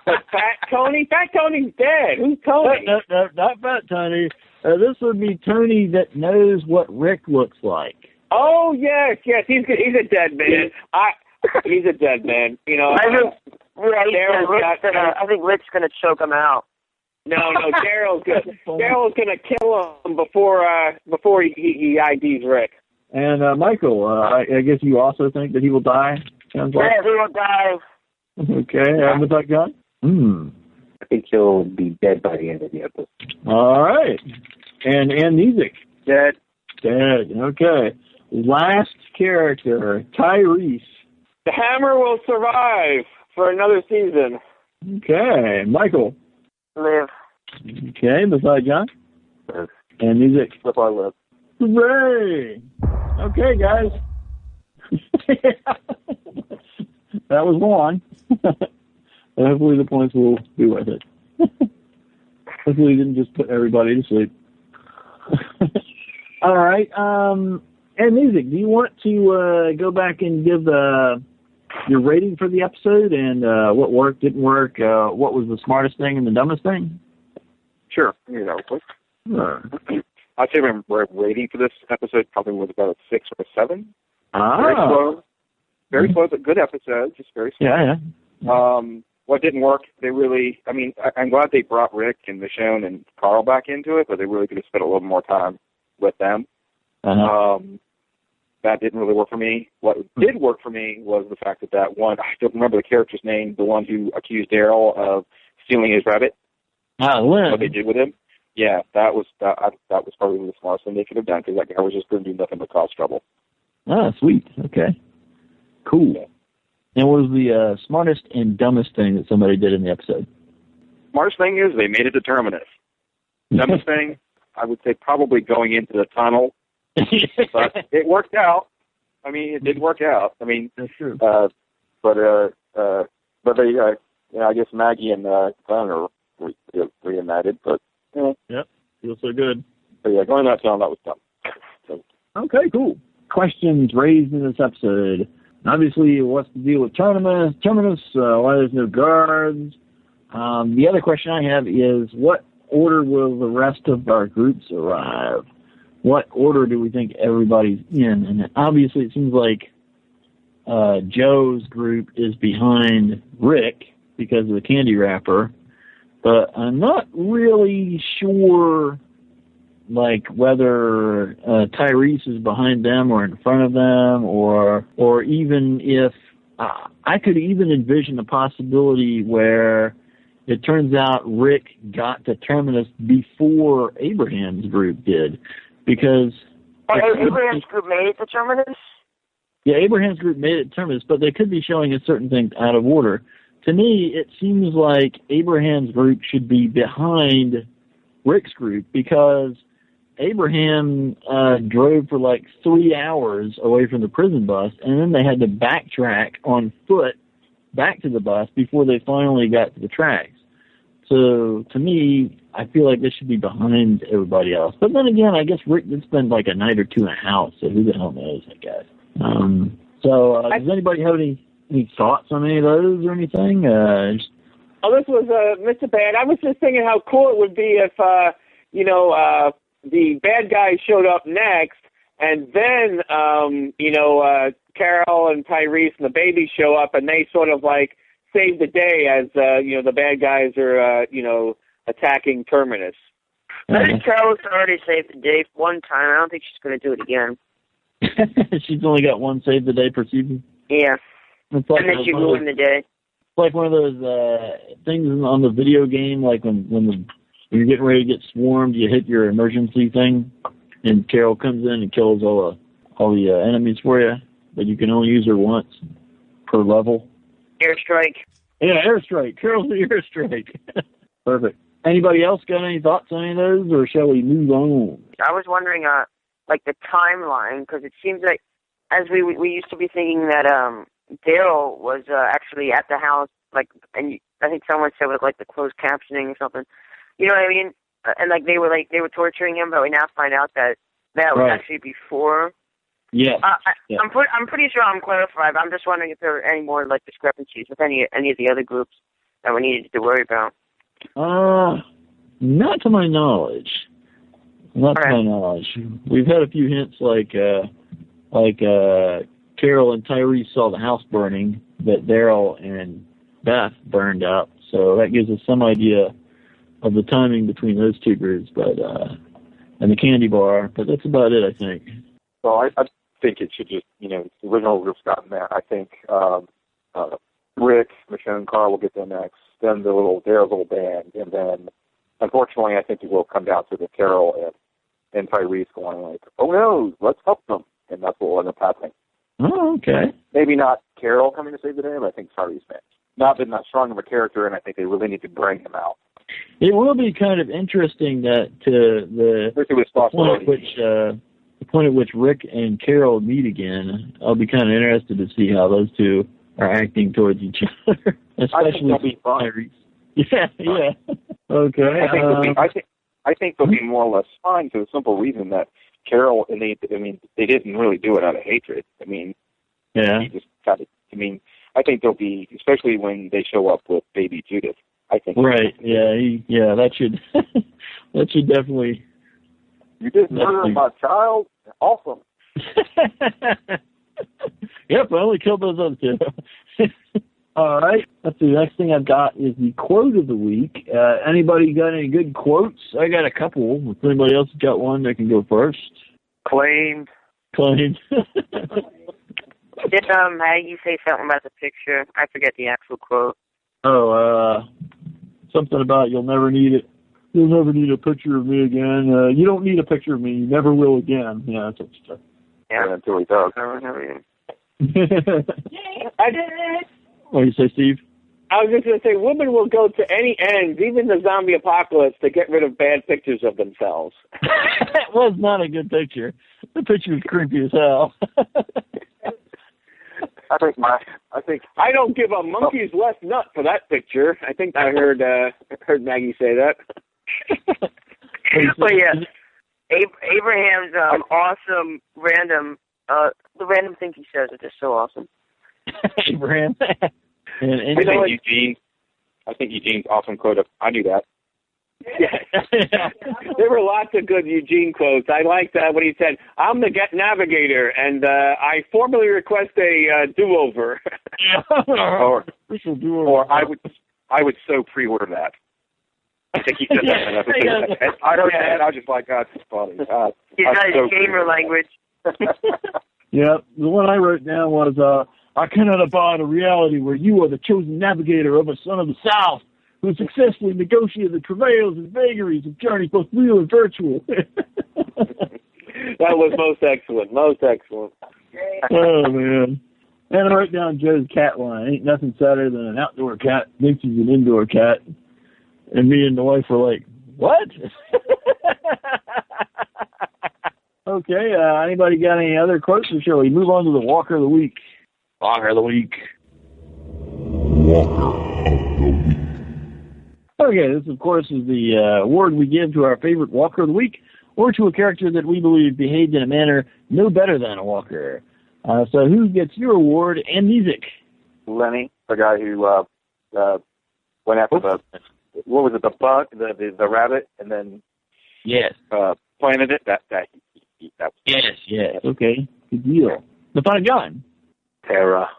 S4: Fat Tony? Fat Tony's dead. Who's Tony?
S8: No, not Fat Tony. This would be Tony that knows what Rick looks like.
S4: Oh, yes. He's a dead man. He's a dead man.
S12: I think Rick's going to choke him out.
S4: No, Daryl's gonna kill him before he IDs Rick.
S8: And Michael, I guess you also think that he will die. Sounds like.
S12: Yeah, he will die.
S8: Okay, with that gun.
S14: I think he'll be dead by the end of the episode.
S8: All right, and music.
S17: Dead.
S8: Okay. Last character, Tyrese.
S4: The Hammer will survive for another season.
S8: Okay, Michael.
S12: Live.
S8: Okay, beside John.
S14: Live.
S8: And music.
S17: Live, I live.
S8: Hooray! Okay, guys. That was long. Hopefully the points will be worth it. Hopefully we didn't just put everybody to sleep. All right. And music, do you want to go back and give your rating for the episode and what worked, didn't work, what was the smartest thing and the dumbest thing?
S17: Sure. Quick. I'd say my rating for this episode probably was about a 6 or a 7. Very slow. Very slow, but good episode. Just very slow.
S8: Yeah.
S17: What didn't work, I'm glad they brought Rick and Michonne and Carl back into it, but they really could have spent a little more time with them. that didn't really work for me. What did work for me was the fact that one, I don't remember the character's name, the one who accused Daryl of stealing his rabbit.
S8: Lynn.
S17: What they did with him. Yeah, that was probably the smartest thing they could have done, because that guy was just going to do nothing but cause trouble.
S8: Ah, sweet. Okay. Cool.
S17: Yeah.
S8: And what was the smartest and dumbest thing that somebody did in the episode?
S17: Smartest thing is they made it a terminus. Dumbest thing, I would say probably going into the tunnel. But it worked out. I mean, it did work out. I mean,
S8: that's true.
S17: But they, I guess Maggie and Glenn are reunited. But
S8: yep, feels so good.
S17: But yeah, going that tunnel, that was dumb. So.
S8: Okay, cool. Questions raised in this episode. Obviously, what's the deal with Terminus? Why there's no guards? The other question I have is, what order will the rest of our groups arrive? What order do we think everybody's in? And obviously, it seems like Joe's group is behind Rick because of the candy wrapper, but I'm not really sure, like, whether Tyrese is behind them or in front of them, or even if I could even envision a possibility where it turns out Rick got to Terminus before Abraham's group did, because
S12: Abraham's group made it to Terminus?
S8: Yeah, Abraham's group made it to Terminus, but they could be showing us certain things out of order. To me, it seems like Abraham's group should be behind Rick's group, because Abraham drove for like 3 hours away from the prison bus, and then they had to backtrack on foot back to the bus before they finally got to the tracks. So, to me, I feel like they should be behind everybody else. But then again, I guess Rick did spend like a night or two in a house, so who the hell knows, I guess. Does anybody have any thoughts on any of those or anything?
S4: Oh, this was Mr. Bad. I was just thinking how cool it would be if, the bad guy showed up next, and then, Carol and Tyrese and the baby show up, and they sort of like save the day as, the bad guys are, attacking Terminus.
S12: I think Carol's already saved the day one time. I don't think she's going to do it again.
S8: She's only got one save the day per season?
S12: Yeah.
S8: It's like,
S12: and then she ruined the day.
S8: It's like one of those things on the video game, like when you're getting ready to get swarmed, you hit your emergency thing, and Carol comes in and kills all the enemies for you, but you can only use her once per level.
S12: Airstrike.
S8: Yeah, airstrike. Carol's the airstrike. Perfect. Anybody else got any thoughts on any of those, or shall we move on?
S12: I was wondering, the timeline, because it seems like, as we used to be thinking that Daryl was actually at the house, and I think someone said with the closed captioning or something. You know what I mean? And they were torturing him, but we now find out that was actually before.
S8: Yeah.
S12: I'm pretty sure I'm clarified. But I'm just wondering if there were any more discrepancies with any of the other groups that we needed to worry about.
S8: Not to my knowledge. Not to my knowledge. We've had a few hints like Carol and Tyrese saw the house burning that Daryl and Beth burned up, so that gives us some idea of the timing between those two groups, but and the candy bar, but that's about it, I think.
S17: Well, I think it should just, the original group's gotten there. I think Rick, Michelle, and Carl will get there next, then Daryl's little band, and then, unfortunately, I think it will come down to the Carol and Tyrese going oh no, let's help them, and that's what will end up happening.
S8: Oh, okay.
S17: Maybe not Carol coming to save the day, but I think Tyrese may. Not strong of a character, and I think they really need to bring him out.
S8: It will be kind of interesting that the point at which Rick and Carol meet again. I'll be kind of interested to see how those two are acting towards each other, especially Tyrese. Yeah. Okay.
S17: I think they'll be more or less fine for the simple reason that Carol and they didn't really do it out of hatred. He just got it. I think they'll be, especially when they show up with baby Judith. I think.
S8: Right. Yeah. That should definitely.
S17: You did murder my child. Awesome.
S8: Yep. I only killed those other two. All right. Let's see. The next thing I've got is the quote of the week. Anybody got any good quotes? I got a couple. If anybody else has got one, they can go first.
S17: Claimed,
S8: claimed.
S12: Did Maggie say something about the picture? I forget the actual quote.
S8: Something about you'll never need it. You'll never need a picture of me again. You don't need a picture of me. You never will again. Yeah, that's what she said.
S17: Yeah, until he does.
S8: What do you say, Steve?
S4: I was just going to say, women will go to any ends, even the zombie apocalypse, to get rid of bad pictures of themselves.
S8: That was not a good picture. The picture was creepy as hell.
S4: I don't give a monkey's left nut for that picture. I think I heard Maggie say that.
S12: But yeah, Abraham's awesome random. The random things he says are just so awesome.
S8: Abraham.
S17: I think Eugene's awesome quote of, I knew that.
S4: Yeah. There were lots of good Eugene quotes. I liked when he said, I'm the navigator, and I formally request a do-over.
S17: or I would so pre-order that. I think he said that in an episode. And I heard that, I was just like, God, it's funny.
S12: He's got his gamer language.
S8: Yeah, the one I wrote down was, I cannot abide a reality where you are the chosen navigator of a son of the South who successfully negotiated the travails and vagaries of journeys both real and virtual.
S4: That was most excellent.
S8: Oh, man. And I wrote down Joe's cat line. Ain't nothing sadder than an outdoor cat thinks he's an indoor cat. And me and the wife were like, what? Okay, anybody got any other quotes, or shall we move on to the Walker of the Week? Walker of the Week. Okay, this, of course, is the award we give to our favorite Walker of the Week, or to a character that we believe behaved in a manner no better than a Walker. So who gets your award and music?
S17: Lenny, the guy who went after what was it, the bug, the rabbit, and then planted it. That was
S8: yes. Okay, good deal. The fun gun.
S2: Tara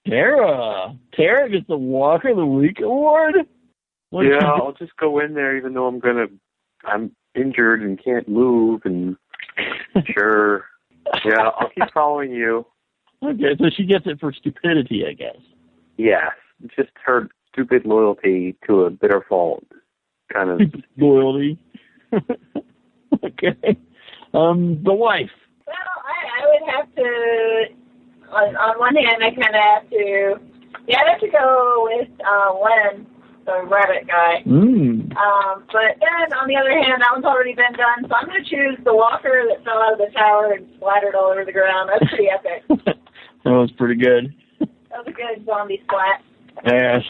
S8: gets the Walker of the Week award.
S2: I'll just go in there, even though I'm injured and can't move, and sure. Yeah, I'll keep following you.
S8: Okay, so she gets it for stupidity, I guess.
S2: Yeah, just her stupid loyalty to a bitter fault, kind of.
S8: Loyalty. Okay. The wife.
S13: Well, I would have to, on one hand, I kind of have to, I'd have to go with Len, the rabbit guy. But then, on the other hand, that one's already been done, so I'm going to choose the walker that fell out of the tower and splattered all over the ground. That's pretty epic.
S8: That was pretty good.
S13: That was a good zombie splat.
S8: Yes.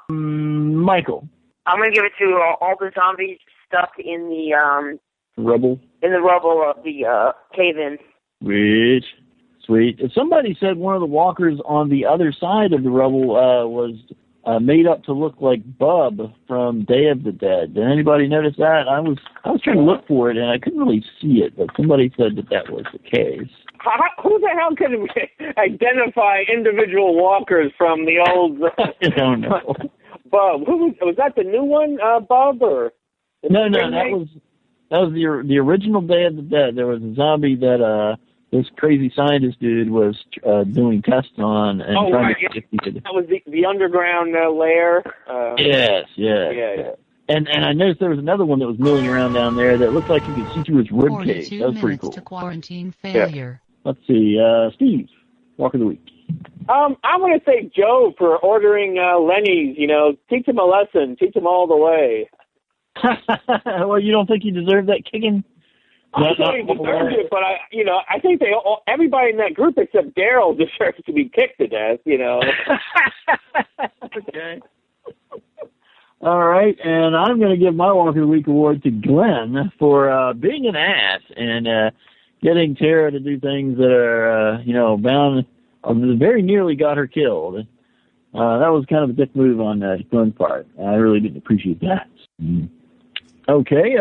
S8: Michael.
S12: I'm going to give it to all the zombies stuck in the
S8: rubble.
S12: In the rubble of the cave-in.
S8: Sweet. Somebody said one of the walkers on the other side of the rubble was made up to look like Bub from Day of the Dead. Did anybody notice that? I was trying to look for it and I couldn't really see it, but somebody said that was the case.
S4: Who the hell could identify individual walkers from the old?
S8: I don't know.
S4: Bub. Who was that? The new one, Bub, or
S8: no? That was the original Day of the Dead. There was a zombie that this crazy scientist dude was doing tests on and trying to get defeated.
S4: That was the underground lair.
S8: Yes. Yeah. And I noticed there was another one that was milling around down there that looked like you could see through his rib cage. That was pretty cool.
S1: To quarantine failure.
S8: Yeah. Let's see, Steve, Walker of the Week.
S4: I'm going to say Joe for ordering Lenny's. Teach him a lesson. Teach him all the way.
S8: Well, you don't think he deserved that kicking?
S4: I'm sure he deserved it, but I think everybody in that group except Daryl deserves to be kicked to death.
S8: Okay. All right, and I'm going to give my Walker of the Week award to Glenn for being an ass and getting Tara to do things that are, bound, very nearly got her killed. That was kind of a dick move on Glenn's part. I really didn't appreciate that. Okay,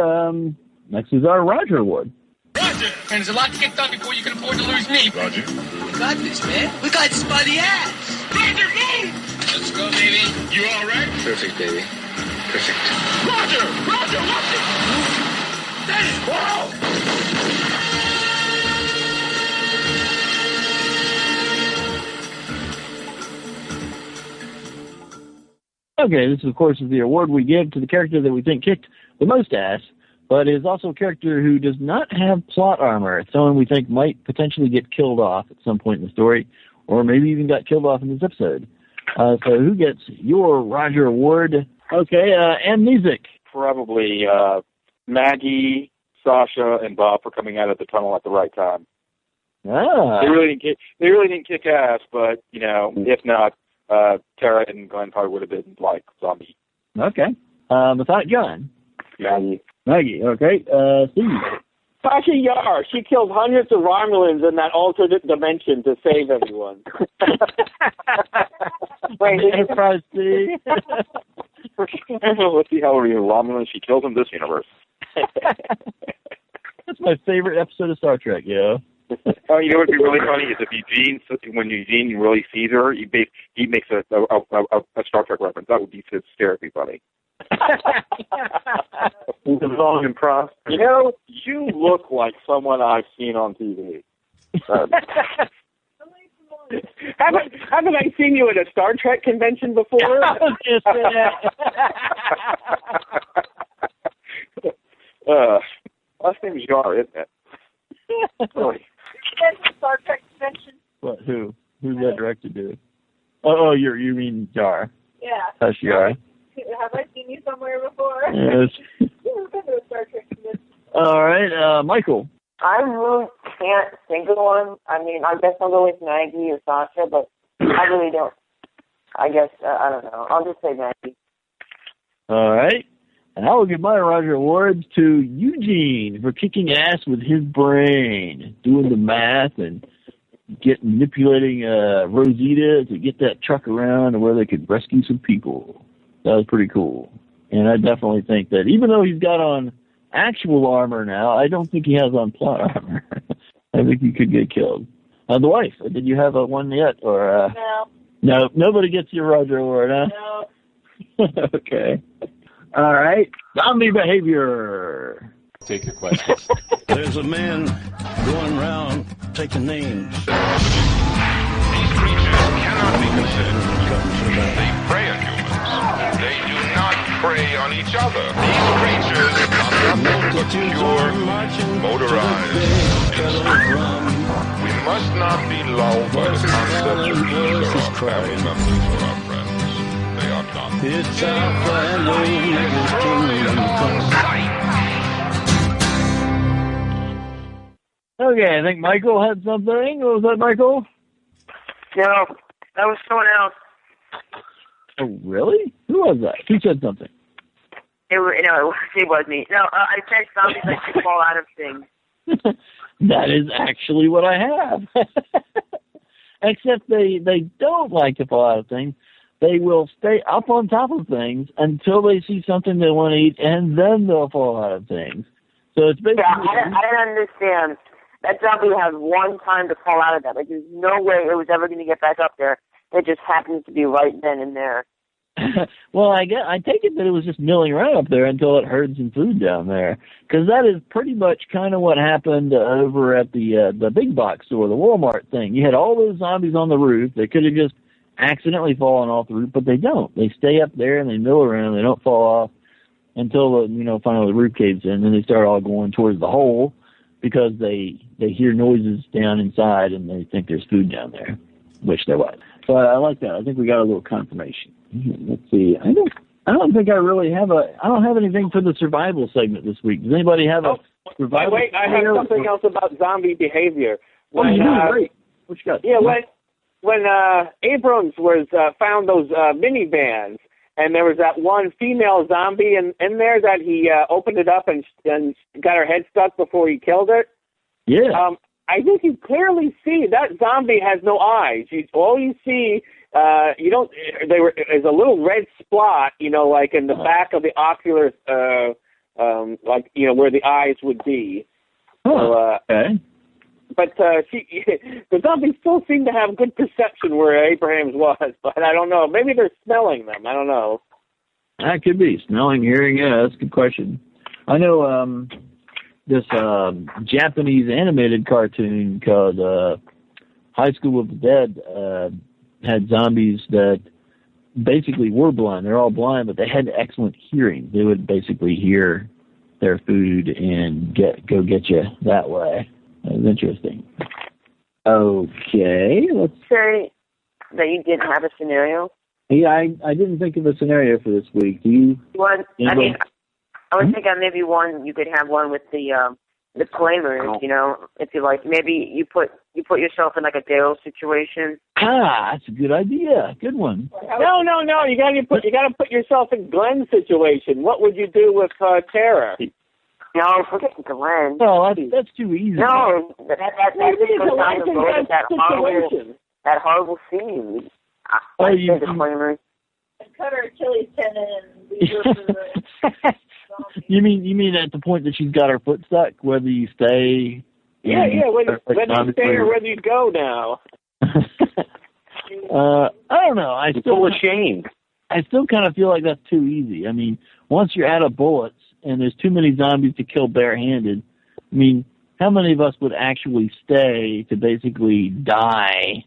S8: next is our Roger Award.
S18: Roger! And there's a lot to get done before you can afford to lose me. Roger. We got this, man. We got this by the ass. Roger, move! Let's go, baby. You all right?
S11: Perfect, baby. Perfect.
S18: Roger! Roger, watch it! That is whoa!
S8: Okay, this, of course, is the award we give to the character that we think kicked the most ass, but is also a character who does not have plot armor. It's someone we think might potentially get killed off at some point in the story, or maybe even got killed off in this episode. So who gets your Roger Award? Okay, and music.
S17: Probably Maggie, Sasha, and Bob for coming out of the tunnel at the right time.
S8: Ah.
S17: They really didn't kick ass, but if not, Tara and Glenn probably would have been like zombie.
S8: Okay. Without John.
S17: Maggie,
S8: okay. Steve.
S4: Sasha Yar, she killed hundreds of Romulans in that alternate dimension to save everyone.
S8: Wait, Enterprise D.
S17: Let's see how many Romulans she kills in this universe.
S8: That's my favorite episode of Star Trek,
S17: Oh, you know what would be really funny is if when Eugene really sees her, he makes a Star Trek reference. That would be hysterically funny.
S2: Long and prosper.
S17: You look like someone I've seen on TV.
S4: Haven't I seen you at a Star Trek convention before?
S17: Last name is Yar, isn't it? Really?
S13: Star Trek convention.
S8: What? Who? Who's that directed to? Oh, you mean Yar?
S13: Yeah.
S8: That's Yar.
S13: Have I seen you somewhere before?
S8: Yes.
S13: You've been to a Star Trek convention.
S8: All right, Michael.
S12: I really can't think of one. I mean, I guess I'll go with Maggie or Sasha, but I really don't. I guess, I don't know. I'll just say Maggie.
S8: All right. And I will give my Roger Awards to Eugene for kicking ass with his brain, doing the math and manipulating Rosita to get that truck around to where they could rescue some people. That was pretty cool. And I definitely think that even though he's got on actual armor now, I don't think he has on plot armor. I think he could get killed. The wife, did you have one yet? Or No, nobody gets your Roger Award, huh?
S13: No.
S8: Okay. All right. Zombie behavior.
S9: Take your questions.
S19: There's a man going around taking names.
S18: These creatures cannot be considered. They prey on humans. They do not prey on each other. These creatures are nothing but pure, motorized instruments. We must not be lulled by the concept that these are our family members or our friends. They are not.
S19: It's Alpha and Omega's kingdom come.
S8: Okay, I think Michael had something. What was that, Michael?
S12: No, that was someone else.
S8: Oh, really? Who was that? Who said something?
S12: It was me. No, I said zombies like to fall out of things.
S8: That is actually what I have. Except they don't like to fall out of things. They will stay up on top of things until they see something they want to eat, and then they'll fall out of things. So it's basically...
S12: Yeah, I don't understand. That zombie has one time to fall out of that. Like, there's no way it was ever going to get back up there. It just happens to be right then and there.
S8: Well, I take it that it was just milling around up there until it heard some food down there, because that is pretty much kind of what happened over at the big box store, the Walmart thing. You had all those zombies on the roof. They could have just accidentally fallen off the roof, but they don't. They stay up there and they mill around. They don't fall off until finally the roof caves in, and then they start all going towards the hole because they hear noises down inside and they think there's food down there, which there was. So I like that. I think we got a little confirmation. Let's see. I don't think I really have I don't have anything for the survival segment this week. Does anybody have a survival?
S4: Wait, I have something else about zombie behavior.
S8: When, great. What you got?
S4: Yeah, when Abrams found those minivans, and there was that one female zombie in there that he opened it up and got her head stuck before he killed it.
S8: Yeah.
S4: I think you clearly see that zombie has no eyes. All you see, is a little red spot, like in the back of the ocular, where the eyes would be.
S8: Okay.
S4: But the zombies still seem to have good perception where Abrams was, but I don't know. Maybe they're smelling them. I don't know.
S8: That could be. Smelling, hearing, yeah, that's a good question. I know this Japanese animated cartoon called High School of the Dead had zombies that basically were blind. They're all blind, but they had excellent hearing. They would basically hear their food and go get you that way. That was interesting. Okay, let's
S12: say that you didn't have a scenario.
S8: Yeah, I didn't think of a scenario for this week. Do you?
S12: One, I mean, I was thinking maybe one you could have one with the claimers. You know, if you like, maybe you put yourself in like a Daryl situation.
S8: Ah, that's a good idea. Good one.
S4: No. You gotta put yourself in Glenn's situation. What would you do with Tara?
S12: No, forget Glenn.
S8: No, that's too easy.
S12: No, that just goes down the road of that horrible scene. I said the claimers.
S13: Cut her Achilles tendon and leave her for the
S8: You mean at the point that she's got her foot stuck, whether you stay?
S4: Yeah. Whether you stay or whether you go now.
S8: I don't know.
S14: I'm still ashamed.
S8: I still kind of feel like that's too easy. I mean, once you're out of bullets and there's too many zombies to kill barehanded, I mean, how many of us would actually stay to basically die,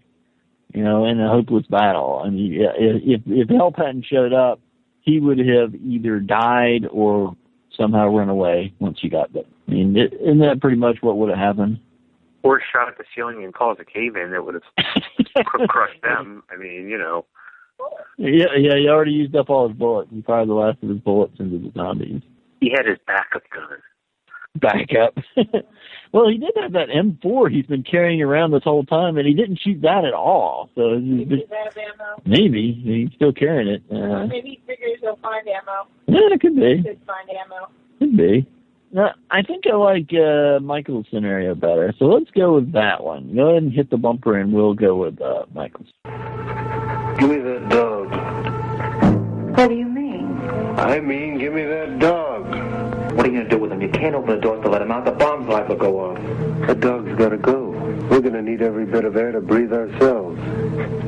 S8: you know, in a hopeless battle? I mean, if help hadn't showed up, he would have either died or somehow run away once you got there. I mean, isn't that pretty much what would have happened?
S14: Or shot at the ceiling and caused a cave-in that would have crushed them. I mean, you know.
S8: Yeah, he already used up all his bullets. He fired the last of his bullets into the zombies.
S14: He had his backup gun.
S8: Backup. Well, he did have that M4 he's been carrying around this whole time, and he didn't shoot that at all. So maybe he's still carrying it.
S13: Maybe he figures he'll find ammo.
S8: Yeah, it could be.
S13: Could find ammo.
S8: Could be. No, I think I like Michael's scenario better. So let's go with that one. Go ahead and hit the bumper, and we'll go with Michael's.
S20: Give me that dog.
S5: What do you mean?
S20: I mean, give me that dog.
S21: What are you going to do with him? You can't open the doors to let him out. The bomb's liable to go off.
S20: That dog's got to go. We're going to need every bit of air to breathe ourselves.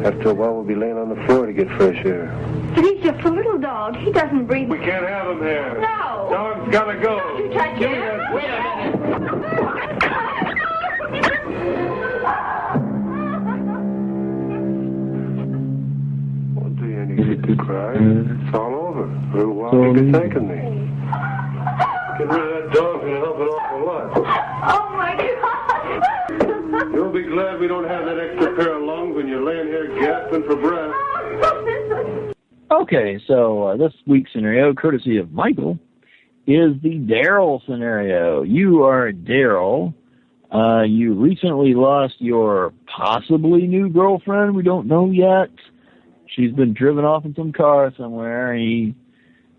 S20: After a while, we'll be laying on the floor to get fresh air.
S5: But he's just a little dog. He doesn't breathe.
S20: We can't have him here.
S5: No.
S20: Dog's got to go.
S5: Don't you touch
S20: Give
S5: him.
S20: me that. Wait a minute. What do you need to cry? It's all over. A little while you'll be thanking me. Get rid of that dog and it'll help an awful lot.
S5: Oh, my God.
S20: You'll be glad we don't have that extra pair of lungs when you're laying here gasping for breath.
S8: Okay, so this week's scenario, courtesy of Michael, is the Daryl scenario. You are Daryl. You recently lost your possibly new girlfriend. We don't know yet. She's been driven off in some car somewhere.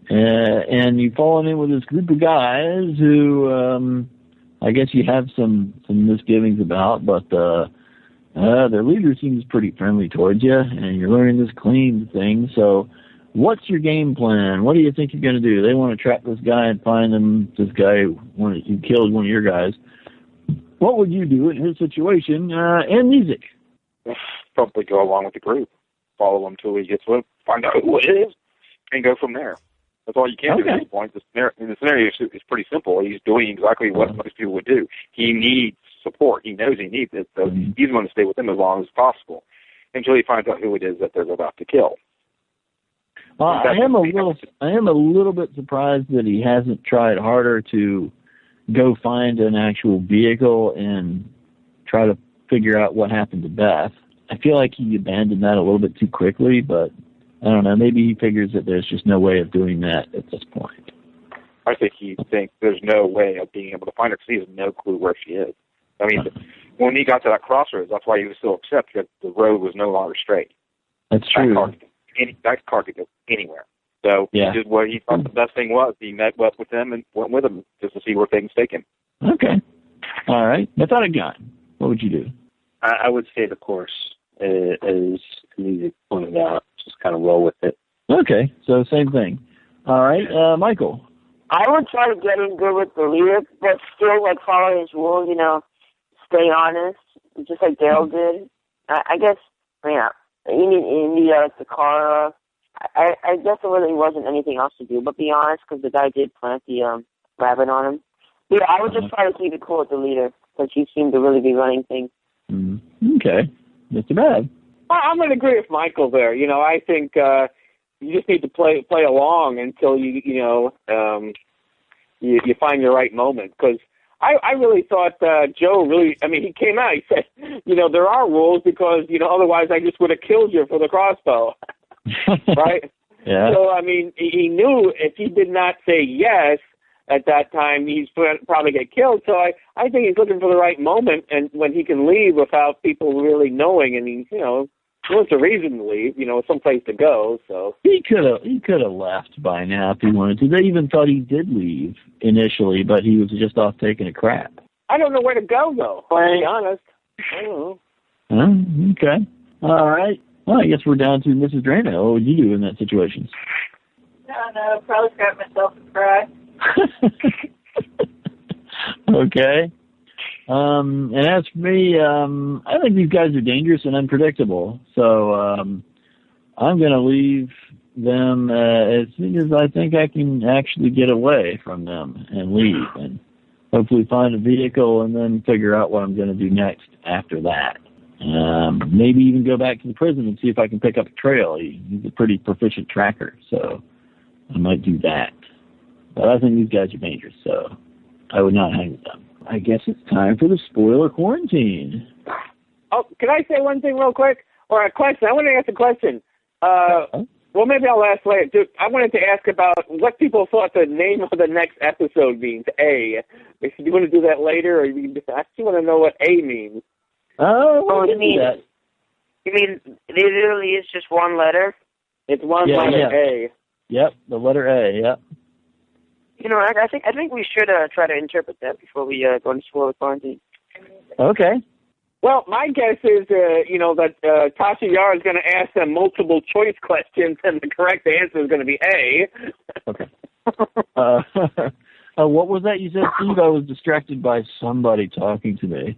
S8: And you've fallen in with this group of guys who I guess you have some misgivings about, but their leader seems pretty friendly towards you, and you're learning this clean thing. So what's your game plan? What do you think you're going to do? They want to track this guy and find him, this guy who killed one of your guys. What would you do in his situation and music?
S17: Probably go along with the group. Follow him till he gets with, find out who it is, and go from there. That's all you can do at this point. The scenario is pretty simple. He's doing exactly what most people would do. He needs support. He knows he needs it, so he's going to stay with him as long as possible until he finds out who it is that they're about to kill.
S8: Well, I am a little bit surprised that he hasn't tried harder to go find an actual vehicle and try to figure out what happened to Beth. I feel like he abandoned that a little bit too quickly, but I don't know. Maybe he figures that there's just no way of doing that at this point.
S17: I think he thinks there's no way of being able to find her because he has no clue where she is. I mean, when he got to that crossroads, that's why he was so upset because the road was no longer straight.
S8: That's true.
S17: That car could go anywhere. So he did what he thought the best thing was. He met up with them and went with them just to see where things take him.
S8: Okay. All right. Without a gun, what would you do?
S14: I would stay the course, as Music pointed out. Just kind of roll with it.
S8: Okay. So same thing. All right. Michael.
S12: I would try to get in good with the leader, but still, like, follow his rules, you know, stay honest, just like Daryl did. I guess, yeah, you need the car. I guess there really wasn't anything else to do but be honest, because the guy did plant the rabbit on him. Yeah, I would just try to keep it cool with the leader, because he seemed to really be running things.
S8: Okay. Not too bad.
S4: I'm going to agree with Michael there. You know, I think you just need to play along until you find your right moment. Because I really thought Joe really, I mean, he came out, he said, there are rules because, otherwise I just would have killed you for the crossbow. Right?
S8: Yeah.
S4: So, I mean, he knew if he did not say yes at that time, he's probably get killed. So I think he's looking for the right moment and when he can leave without people really knowing. And he wants a reason to leave, someplace to go. So
S8: he could have left by now if he wanted to. They even thought he did leave initially, but he was just off taking a crap.
S4: I don't know where to go though. To be honest, I don't
S8: know. Okay. All right. Well, I guess we're down to Mrs. Drano. What would you do in that situation?
S13: No, probably scrap myself and cry.
S8: Okay. And as for me, I think these guys are dangerous and unpredictable. So I'm going to leave them as soon as I think I can actually get away from them and leave and hopefully find a vehicle and then figure out what I'm going to do next after that. Maybe even go back to the prison and see if I can pick up a trail. He's a pretty proficient tracker, so I might do that. But I think these guys are dangerous, so I would not hang with them. I guess it's time for the spoiler quarantine.
S4: Oh, can I say one thing real quick? Or a question? I want to ask a question. Well, maybe I'll ask later. Dude, I wanted to ask about what people thought the name of the next episode means, A. Do you want to do that later? Or I actually want to know what A means.
S12: You mean it literally is just one letter?
S4: It's one letter, A.
S8: Yep, the letter A, yep.
S12: I think we should try to interpret that before we go into spoiler quarantine.
S8: Okay.
S4: Well, my guess is, that Tasha Yar is going to ask them multiple choice questions, and the correct answer is going to be A.
S8: Okay. What was that you said, Steve? I was distracted by somebody talking to me.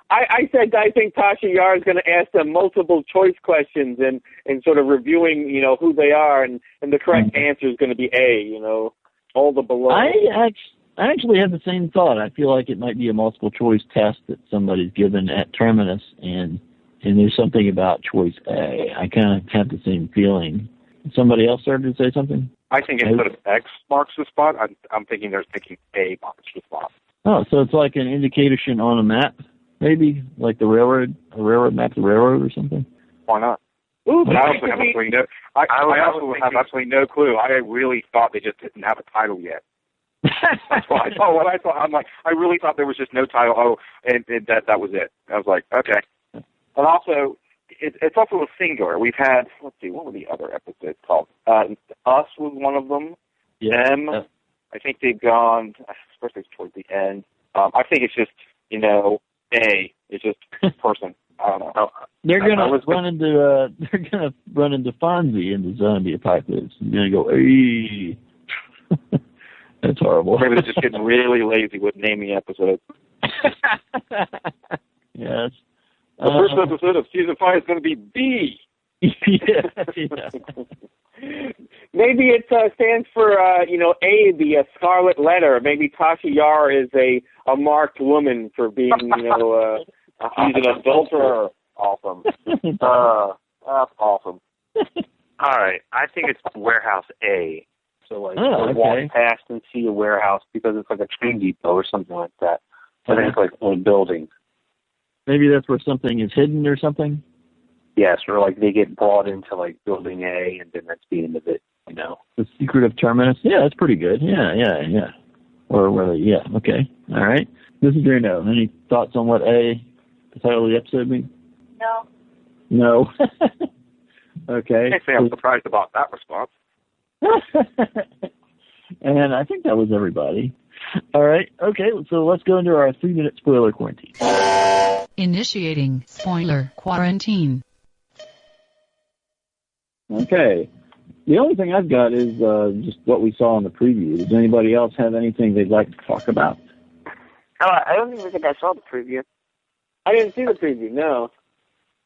S4: I said I think Tasha Yar is going to ask them multiple choice questions and sort of reviewing, who they are, and the correct answer is going to be A, all the below.
S8: I actually have the same thought. I feel like it might be a multiple choice test that somebody's given at Terminus, and there's something about choice A. I kind of have the same feeling. Somebody else started to say something?
S17: I think instead of X marks the spot, I'm thinking they're thinking A marks the spot.
S8: Oh, so it's like an indication on a map? Maybe like a railroad map, the railroad or something.
S17: Why not?
S4: Ooh,
S17: I also have absolutely no clue. I really thought they just didn't have a title yet. That's what I thought. What I thought, I'm like, I really thought there was just no title. Oh, and that was it. I was like, okay. And also, it's also a singular. We've had, let's see, what were the other episodes called? Us was one of them.
S8: Yeah.
S17: Them. Yeah. I think they've gone, especially towards the end. I think it's just, A. It's just person. I don't know.
S8: They're gonna run into Fonzie in the zombie apocalypse. They're gonna go, hey. That's horrible.
S17: Maybe they're just getting really lazy with naming episodes.
S8: Yes.
S17: The first episode of season 5 is going to be B.
S8: Yeah.
S4: Maybe it stands for, A, the scarlet letter. Maybe Tasha Yar is a marked woman for being,
S17: she's an adulterer. Awesome. That's awesome.
S14: All right. I think it's warehouse A. So, walk past and see a warehouse because it's like a train depot or something like that. I think it's like old buildings.
S8: Maybe that's where something is hidden or something?
S14: Yes, or like they get brought into like building A and then that's the end of it,
S8: The secret of Terminus? Yeah, that's pretty good. Yeah. Or whether, okay. All right. This is Drano. Any thoughts on what A, the title of the episode, means? No. Okay.
S17: I can't say I'm surprised about that response.
S8: And I think that was everybody. All right. Okay, so let's go into our 3-minute spoiler quarantine.
S1: Initiating spoiler quarantine.
S8: Okay. The only thing I've got is just what we saw in the preview. Does anybody else have anything they'd like to talk about?
S12: I don't even think I saw the preview.
S4: I didn't see the preview, no.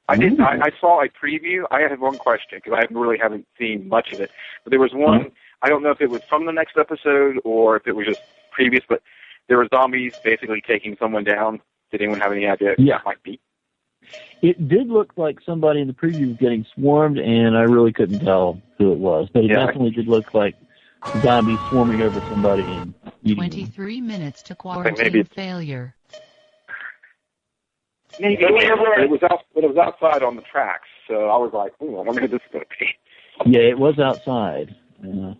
S17: I did. I saw a preview. I had one question because I haven't seen much of it. But there was one. I don't know if it was from the next episode or if it was just previous. But there were zombies basically taking someone down. Did anyone have any idea what that might be?
S8: It did look like somebody in the preview was getting swarmed, and I really couldn't tell who it was. But it definitely did look like zombies swarming over somebody and eating
S1: 23 minutes to quarantine failure.
S17: Maybe it was outside on the tracks, so I was like, I wonder who this is going to be.
S8: Yeah, it was outside. The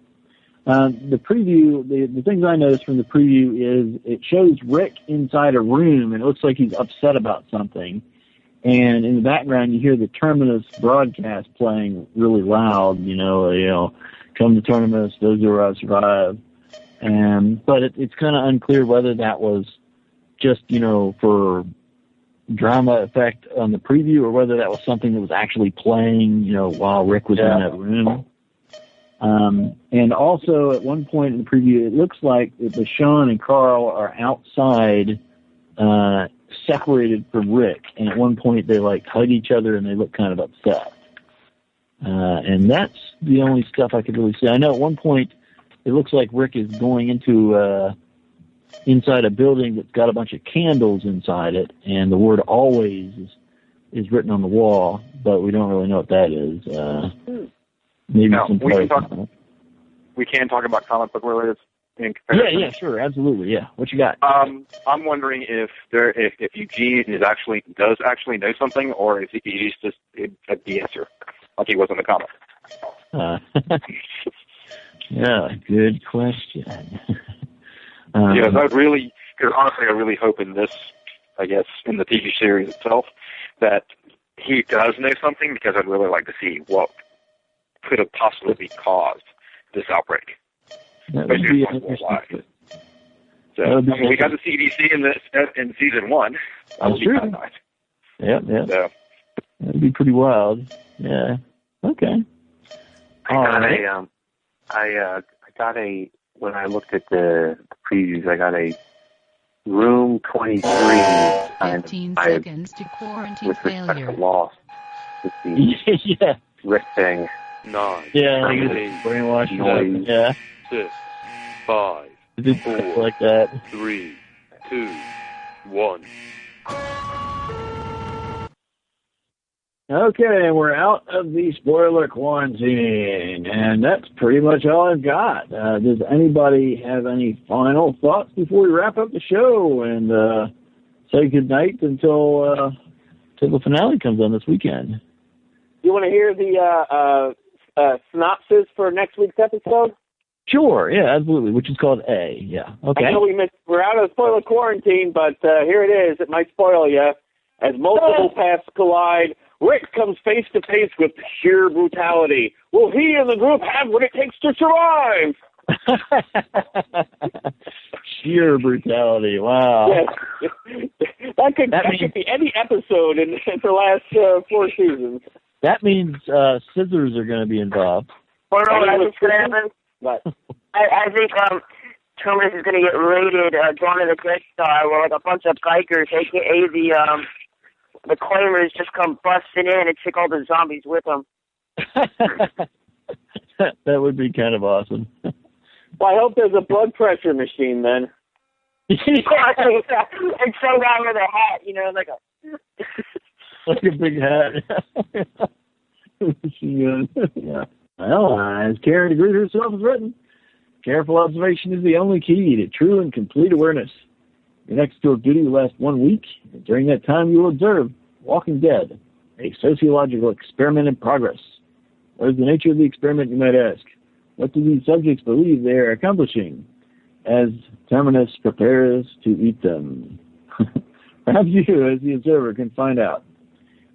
S8: preview, the things I noticed from the preview is it shows Rick inside a room, and it looks like he's upset about something. And in the background, you hear the Terminus broadcast playing really loud. Come to Terminus, those who arrive survive. But it's kind of unclear whether that was just for drama effect on the preview, or whether that was something that was actually playing, while Rick was in that room. And also at one point in the preview, it looks like that Sean and Carl are outside, separated from Rick. And at one point they hug each other and they look kind of upset. And that's the only stuff I could really see. I know at one point it looks like Rick is going into, inside a building that's got a bunch of candles inside it, and the word always is written on the wall, but we don't really know what that is. Maybe some
S17: we can talk about comic book related in
S8: comparison. Yeah, sure, absolutely, yeah. What you got?
S17: I'm wondering if Eugene does actually know something, or if he's just a BSer, like he was in the comic.
S8: Yeah, good question.
S17: Because honestly, I really hope in this, I guess, in the TV series itself, that he does know something, because I'd really like to see what could have possibly caused this outbreak.
S8: That would be worldwide.
S17: So we got the CDC in season 1.
S8: That's true. Kind of nice. Yep. So. That'd be pretty wild. Yeah. Okay.
S14: When I looked at the previews, I got a room 23 kind
S1: 15
S14: of
S1: seconds to quarantine failure.
S14: Lost with the Rick thing.
S18: 9.
S8: Yeah, like brainwashed.
S14: Noise.
S8: Yeah.
S18: 6. 5.
S8: It
S18: 4.
S8: Like that.
S18: 3. 2. 1.
S8: Okay, we're out of the spoiler quarantine, and that's pretty much all I've got. Does anybody have any final thoughts before we wrap up the show and say goodnight until the finale comes on this weekend?
S4: You want to hear the synopsis for next week's episode?
S8: Sure, yeah, absolutely, which is called A, yeah. Okay.
S4: I know we're out of spoiler quarantine, but here it is. It might spoil you. As multiple paths collide, Rick comes face to face with sheer brutality. Will he and the group have what it takes to survive?
S8: Sheer brutality, wow.
S4: Yes. That could be any episode in the last 4 seasons.
S8: That means scissors are going to be involved.
S12: Well, no, I think going to happen. I think Terminus is going to get raided, drawn to the Death Star, where a bunch of bikers, a.k.a. the claimers, just come busting in and take all the zombies with them.
S8: That would be kind of awesome.
S4: Well, I hope there's a blood pressure machine then.
S12: And some guy with a hat, like a...
S8: like a big hat. Yeah. Well, as Karen agreed herself has written, careful observation is the only key to true and complete awareness. Your next tour of duty will last 1 week, and during that time you will observe Walking Dead, a sociological experiment in progress. What is the nature of the experiment, you might ask? What do these subjects believe they are accomplishing as Terminus prepares to eat them? Perhaps you, as the observer, can find out.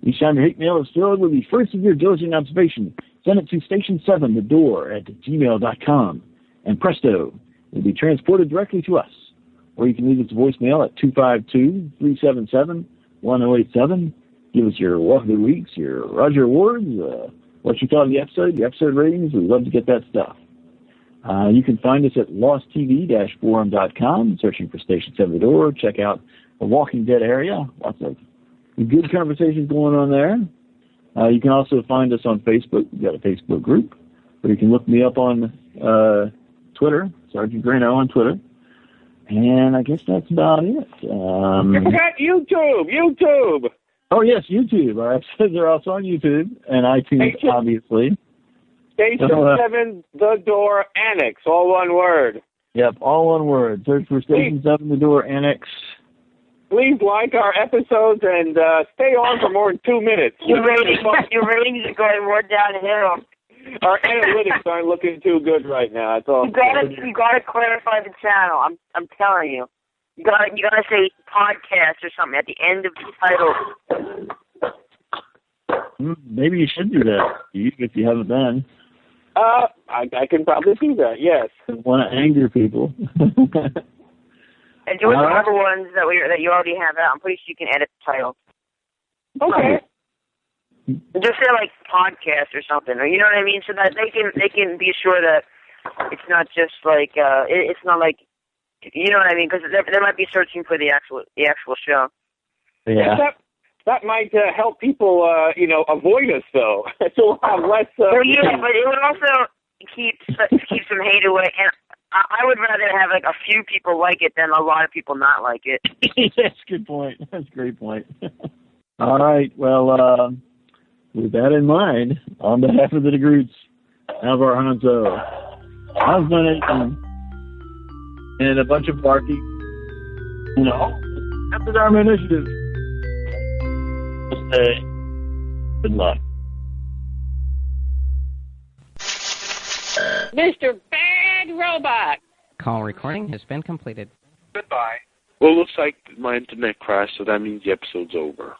S8: Each time your hate mail is filled with the first of your diligent observation, send it to Station 7, the door, at gmail.com, and presto, it will be transported directly to us. Or you can leave us a voicemail at 252-377-1087. Give us your walk of the weeks, your Roger Awards, what you thought of the episode ratings. We'd love to get that stuff. You can find us at losttv-forum.com, searching for Station 7 the door. Check out the Walking Dead area. Lots of good conversations going on there. You can also find us on Facebook. We've got a Facebook group. Or you can look me up on Twitter, Sergeant Grano on Twitter. And I guess that's about it.
S4: You forgot YouTube!
S8: Oh, yes, YouTube. Our episodes are also on YouTube and iTunes, obviously.
S4: Station 7, The Door Annex, all one word.
S8: Yep, all one word. Search for Station 7, The Door Annex.
S4: Please like our episodes and stay on for more than 2 minutes.
S12: Your ratings are going more downhill.
S4: Our analytics aren't looking too good right now. That's all.
S12: You gotta clarify the channel. I'm telling you. You gotta say podcast or something at the end of the title.
S8: Maybe you should do that if you haven't done.
S4: I can probably do that. Yes.
S8: I want to anger people.
S12: And do it the other ones that you already have out. I'm pretty sure you can edit the title.
S4: Okay.
S12: Just say like podcast or something, or you know what I mean, so that they can be sure that it's not just like it's not like, you know what I mean, because they might be searching for the actual show.
S8: Yeah.
S4: That might help people, avoid us though. So we'll have less.
S12: Well, yeah, but it would also keep some hate away, and I would rather have like a few people like it than a lot of people not like it.
S8: That's a good point. That's a great point. All right. Well, with that in mind, on behalf of the DeGroots, Alvar Hanzo, Osman and a bunch of barking, after the Army Initiative. Good luck.
S4: Mr. Bad Robot.
S6: Call recording has been completed.
S4: Goodbye.
S2: Well, it looks like my internet crashed, so that means the episode's over.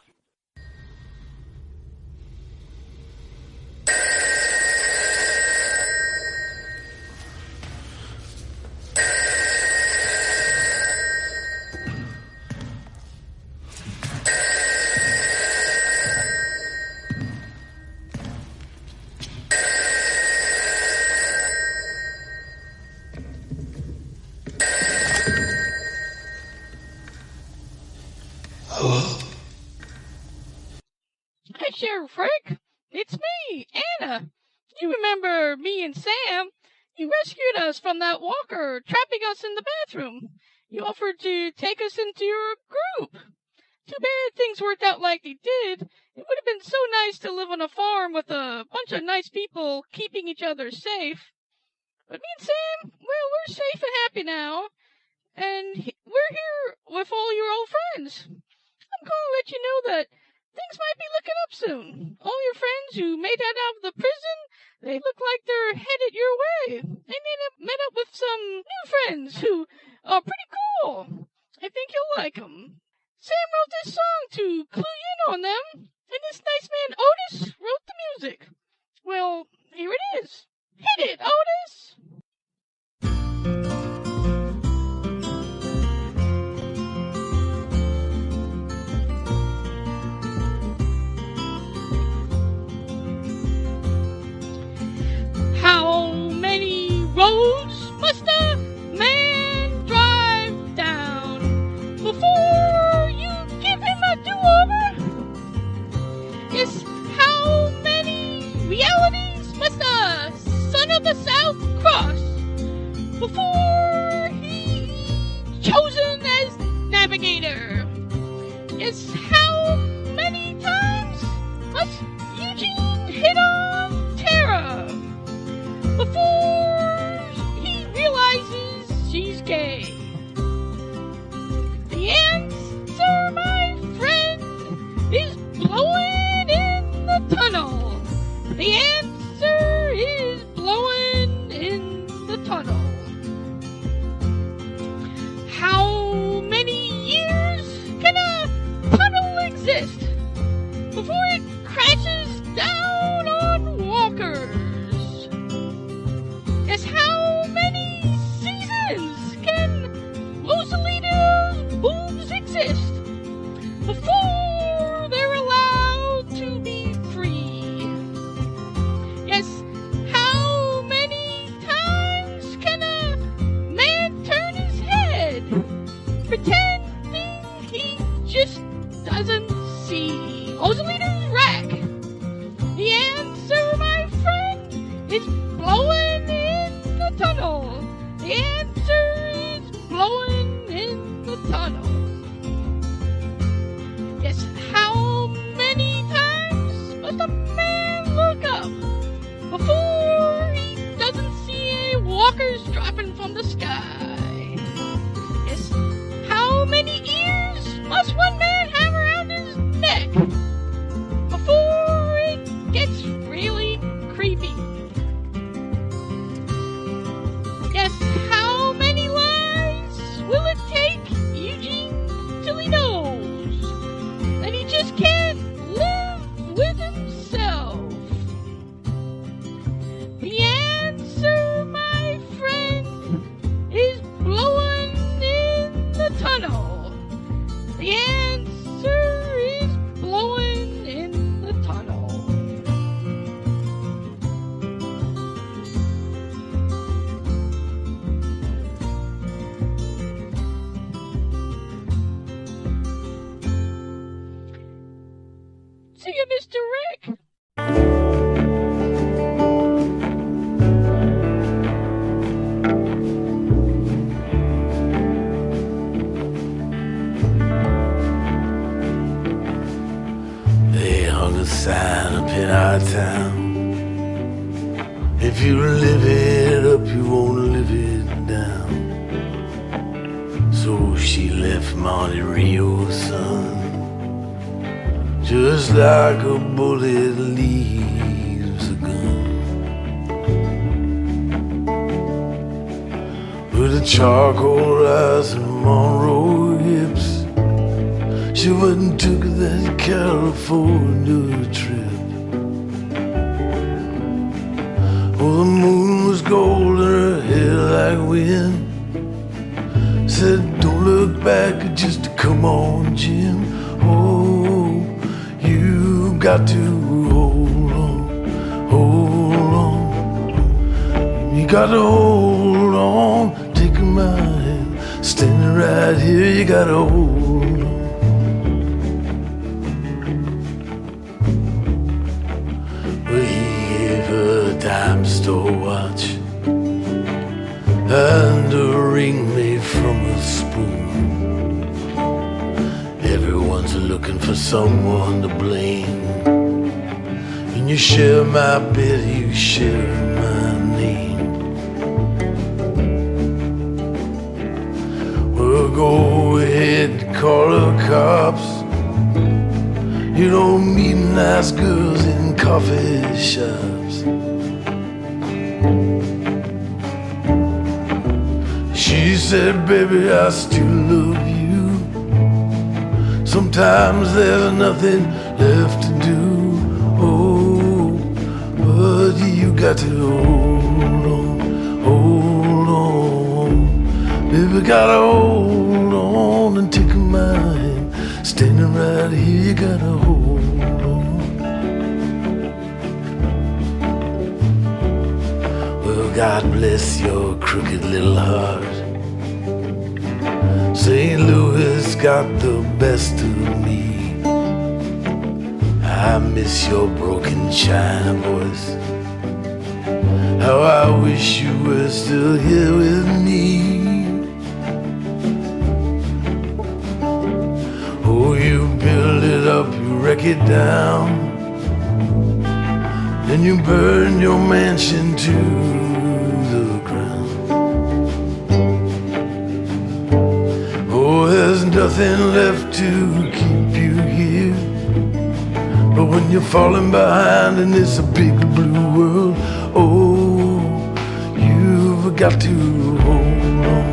S22: Hi, Sheriff Frick. It's me, Anna. You remember me and Sam? You rescued us from that walker trapping us in the bathroom. You offered to take us into your group. Too bad things worked out like they did. It would have been so nice to live on a farm with a bunch of nice people keeping each other safe. But me and Sam, well, we're safe and happy now. And we're here with all your old friends. I'm going to let you know that things might be looking up soon. All your friends who made it out of the prison, they look like they're headed your way. They met up with some new friends who are pretty cool. I think you'll like them. Sam wrote this song to clue you in on them, and this nice man Otis wrote the music. Well, here it is. Hit it, Otis! How many roads must a man drive down before you give him a do-over? Yes, how many realities must a son of the South cross before he's chosen as navigator? Yes, how many times must Eugene hit on Tara before he realizes she's gay? The answer, my friend, is blowing in the tunnel. The answer is blowing in the tunnel. How many years can a tunnel exist before it crashes down on walkers? Yes, how many seasons can Rosalita's boobs exist before they're allowed to be free? Yes, how many times can a man turn his head, pretending he just doesn't see Rosalita's rack? The answer, my friend, is blowing in the tunnel. The answer is blowing in the tunnel. Yes, how dropping from the sky. Yes, how many ears must one man have around his neck before it gets really creepy? Yes, how many lives will it take Eugene till he knows that he just can't live with himself? The answer, my friend, is blowing in the tunnel. The answer is blowing in the tunnel. See you, Mr. Rick.
S7: They hung a sign up in our town. If you live it up, you won't live it down. So she left Monte Rio's son, just like a bullet leaves a gun. With a charcoal eyes and Monroe hips, she went and took that California trip. Oh, the moon was gold and her hair like wind. Said, don't look back, just come on, Jim. Oh, you got to hold on, hold on. You got to hold on, take my hand, standing right here, you got to hold on. Well, he gave her a dime store watch and a ring made from a spoon. Everyone's looking for someone to blame. When you share my bed, you share my name. Well, go ahead, call the cops. You don't meet nice girls in coffee shops. She said, baby, I still love you. Sometimes there's nothing left to do. Oh, but you got to hold on, hold on. Baby, gotta hold on and take my hand. Standing right here, you gotta hold on. Well, God bless your crooked little heart. St. Louis got the best of me. I miss your broken China voice. How I wish you were still here with me. Oh, you build it up, you wreck it down, then you burn your mansion to the ground. Oh, there's nothing left to keep you here. But when you're falling behind in this big blue world, oh, you've got to hold on,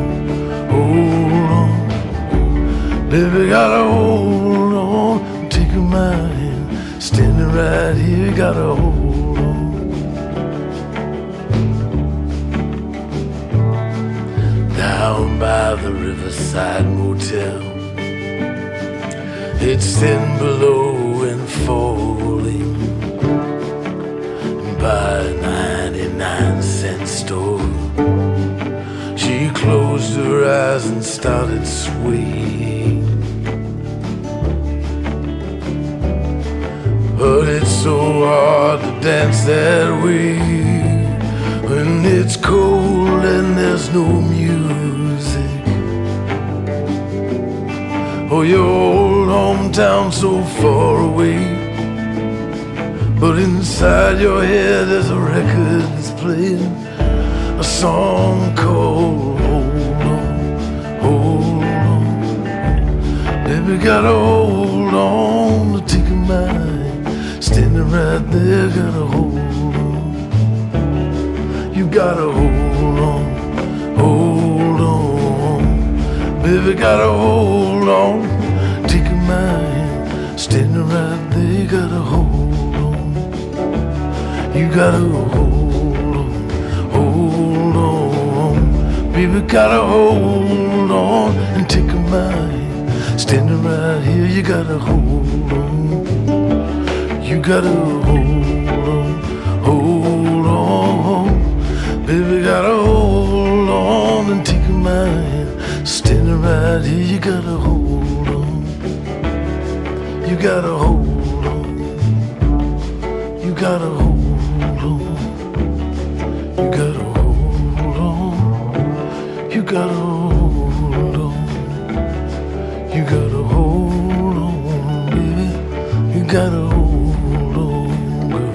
S7: hold on. Baby, gotta hold on, take my hand, standing right here, gotta hold on. Down by the Riverside Motel, it's 10 below and falling. By a 99-cent store, she closed her eyes and started swaying. But it's so hard to dance that way when it's cold and there's no music. Oh, your old hometown so far away, but inside your head there's a record that's playing. a song called Hold On. Baby, gotta hold on to take a mind. Standing right there, gotta hold on. You gotta hold on, hold on. Baby, gotta hold on, take a mind. Standing right there, gotta hold on. You gotta hold on. Baby, gotta hold on and take a mind. Standing right here, you gotta hold on. You gotta hold on. Baby, gotta hold on and take a mind. Standing right here, you gotta hold on. You gotta hold on. You gotta hold on. You gotta hold on. You gotta hold on. You gotta hold on, baby. You gotta hold on, girl.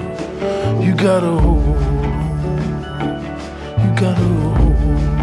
S7: You gotta hold on. You gotta hold on.